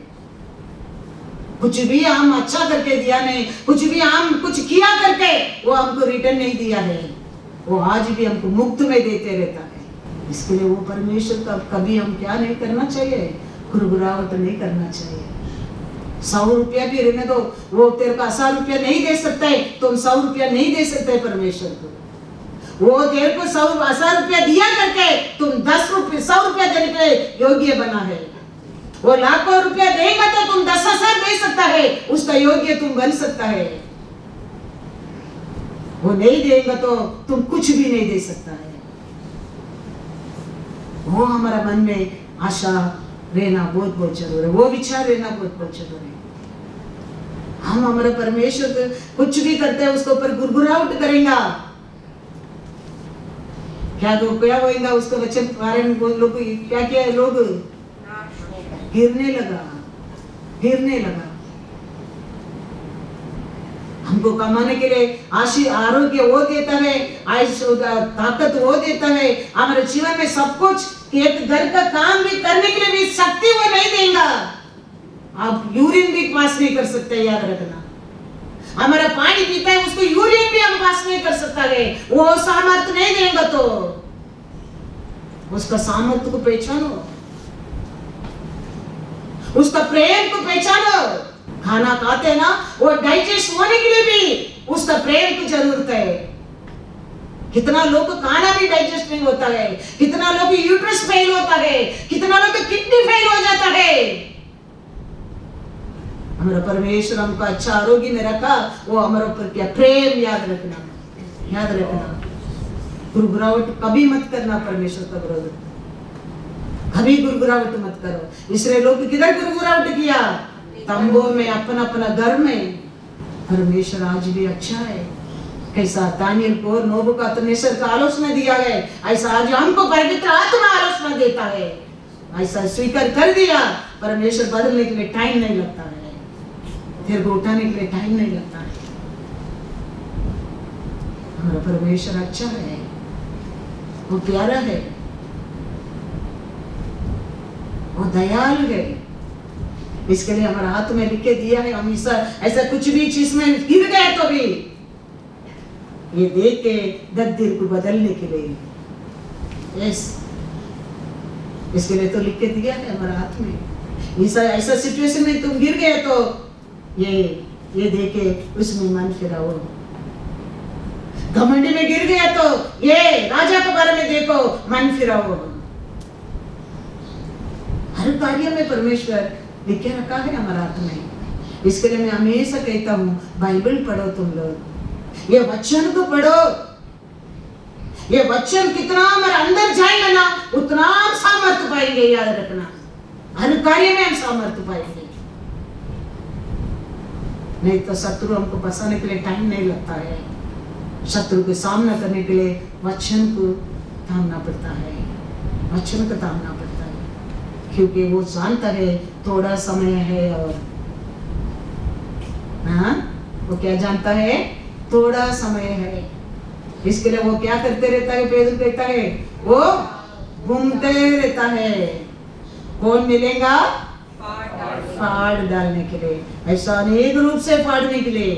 कुछ भी हम अच्छा करके दिया नहीं, कुछ भी हम कुछ किया करके वो हमको रिटर्न नहीं दिया है। वो आज भी हमको मुफ्त में देते रहता है। इसके लिए वो परमेश्वर का कभी हम क्या नहीं करना चाहिए? गुरगुरावट नहीं करना चाहिए। 100 रुपया भी रहने दो, वो तेरे को 1000 रुपया नहीं दे सकता है, तुम 100 रुपया नहीं दे सकते परमेश्वर को। वो तेरे को 1000 रुपया दिया करके तुम 100 रुपया देने के योग्य बना है। वो लाखों रुपया देगा तो तुम 10,000 दे सकता है, उसका योग्य तुम बन सकता है। वो नहीं देगा तो तुम कुछ भी नहीं दे सकता है। वो हमारा मन में आशा रहना बहुत बहुत जरूरी है, वो विचार रहना बहुत बहुत जरूरी है। हम हमारे परमेश्वर को कुछ भी करते हैं उसके ऊपर गुरगुराहट करेंगे, क्या होगा? उसको वचन कारण लोग क्या किया? लोग गिरने लगा। हमको कमाने के लिए आरोग्य वो देता है, ताकत वो देता है, हमारे जीवन में सब कुछ। एक घर का काम भी करने के लिए भी शक्ति वो नहीं देगा। आप यूरिन भी पास नहीं कर सकते, याद रखना। हमारा पानी पीता है उसको यूरिन भी हम पास नहीं कर सकता है, वो सामर्थ्य नहीं देगा। तो उसका सामर्थ्य को पहचानो, उसका प्रेम को पहचानो। खाना खाते हैं ना, वो डाइजेस्ट होने के लिए भी उसका प्रेम की जरूरत है। कितना लोग को खाना भी डाइजेस्ट नहीं होता है, कितना लोग को यूट्रस फेल होता है, कितना लोग को किडनी फेल हो जाता है। हमारा परमेश्वर हमको अच्छा आरोग्य में रखा, वो हमारे ऊपर क्या प्रेम, याद रखना। गुरगुरावट कभी मत करना, परमेश्वर का विरोध कभी गुरगुरावट मत करो। इसलिए लोग किधर गुरगुरावट किया? तंबू में, अपना घर में। परमेश्वर आज भी अच्छा है। कैसा दानियल को नबूकदनेस्सर का आलोचना दिया है, ऐसा आज हमको पवित्र आत्मा आलोचना देता है। ऐसा स्वीकार कर दिया, परमेश्वर बदलने के लिए टाइम नहीं लगता है, फिर को उठाने के लिए टाइम नहीं लगता है। हमारा परमेश्वर अच्छा है, वो प्यारा है, वो दयालु है। इसके लिए हमारा हाथ में लिख के दिया है। हम ऐसा कुछ भी चीज में गिर गए तो भी ये देख के दिल को बदलने के लिए, यस, इसके लिए तो लिख के दिया है हमारा हाथ में। ऐसा सिचुएशन में तुम गिर गए तो ये देख के उसमें मन फिराओ। घमंडी में गिर गया तो ये राजा के बारे में देखो, मन फिराओ। हर कार्य में परमेश्वर लिखे रखा है हमारा हाथ में। इसके लिए मैं हमेशा कहता हूँ, बाइबल पढ़ो तुम लोग, ये वचन को पढ़ो। ये वचन कितना हमारे अंदर जाएगा ना, उतना हम सामर्थ्य पाएंगे, याद रखना। हर कार्य में हम सामर्थ्य पाएंगे। नहीं तो शत्रु हमको बसाने के लिए टाइम नहीं लगता है। शत्रु का सामना करने के लिए वचन को थामना पड़ता है, वचन को थामना पड़ता है, क्योंकि वो जानता है थोड़ा समय है। और हाँ, वो क्या जानता है? थोड़ा समय है। इसके लिए वो क्या करते रहता है? पेदर कहता है वो घूमते रहता है। कौन मिलेगा? फाड़ डालने के लिए। ऐसा अनेक रूप से फाड़ने के लिए।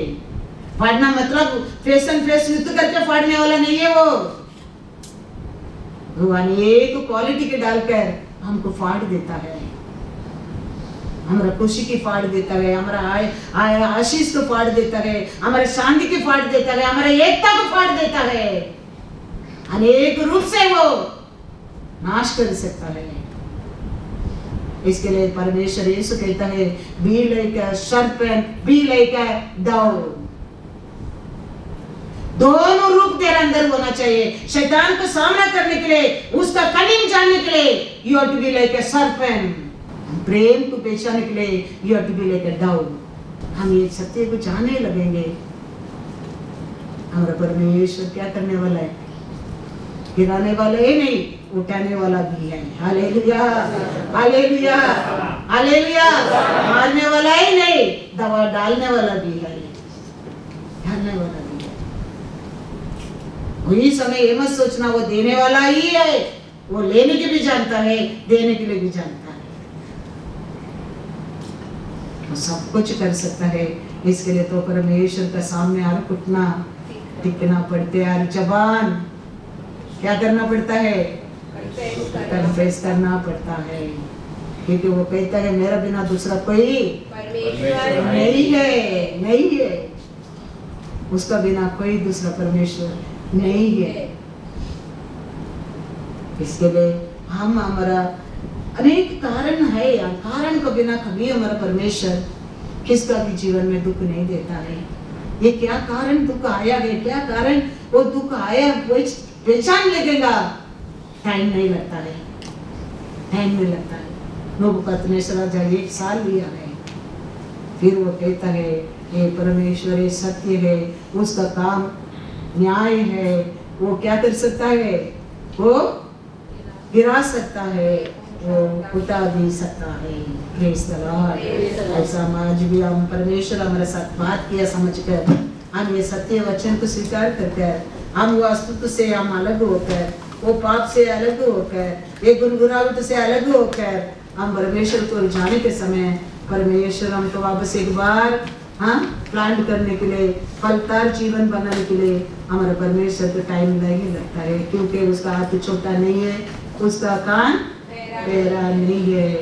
फाड़ना मतलब फेस एंड फेस युद्ध करके फाड़ने वाला नहीं है वो अनेक क्वालिटी के डालकर हमको फाड़ देता है। हमारा खुशी की फाड़ देता है, हमारा आशीष को फाड़ देता है, हमारे शांति की फाड़ देता है, हमारे एकता को फाड़ देता है। अनेक रूप से वो नाश कर सकता है। इसके लिए परमेश्वर यीशु कहता है, be like a serpent, be like a dove. दोनों रूप तेरे अंदर होना चाहिए। शैतान को सामना करने के लिए, उसका कनिंग जानने के लिए, you have to be like a serpent. प्रेम को पहचानने के लिए you have to be like a dove. हम ये सत्य को जानने लगेंगे, हमारा परमेश्वर क्या करने वाला है? गिराने वाला ही नहीं, उठाने वाला भी है। Hallelujah, hallelujah, hallelujah. मारने वाला ही नहीं, दवा डालने वाला भी है, डालने वाला भी है। वही समय ये मत सोचना वो देने वाला ही है, वो लेने के भी जानता है, देने के लिए भी जानता है। वो सब कुछ कर सकता है। इसके लिए तो परमेश्वर का सामने हर घुटना टिकना पड़ता है, हर जबान क्या करना पड़ता है? कन्फेस करना पड़ता है, क्योंकि वो कहता है मेरा बिना दूसरा कोई परमेश्वर नहीं है, नहीं है। उसका बिना कोई दूसरा परमेश्वर नहीं है। इसके लिए हम हमारा अनेक कारण है, कारण के बिना कभी हमारा परमेश्वर किसका भी जीवन में दुख नहीं देता है। ये क्या कारण दुख आया है, क्या कारण वो दुख आया, वो पहचान लगेगा, टाइम नहीं लगता है, टाइम नहीं लगता है। नबूकदनेस्सर 1 साल लिया है, फिर वो कहता है ये परमेश्वर ये सत्य है, उसका काम न्याय है, वो क्या कर सकता है? वो गिरा सकता है, वो उठा भी सकता है। Praise the Lord. ऐसा आज भी हम परमेश्वर हमारे साथ बात किया समझकर हम ये सत्य वचन को स्वीकार करकर हम वो अस्तित्व से हम अलग होकर, वो पाप से अलग होकर, ये गुनगुनाहट से अलग होकर हम परमेश्वर को जाने के समय परमेश्वर हमको वापस एक बार प्लांट करने के लिए, फलदार जीवन बनाने के लिए हमारा परमेश्वर को टाइम नहीं लगता है, क्योंकि उसका हाथ छोटा नहीं है, उसका कान टेढ़ा नहीं है।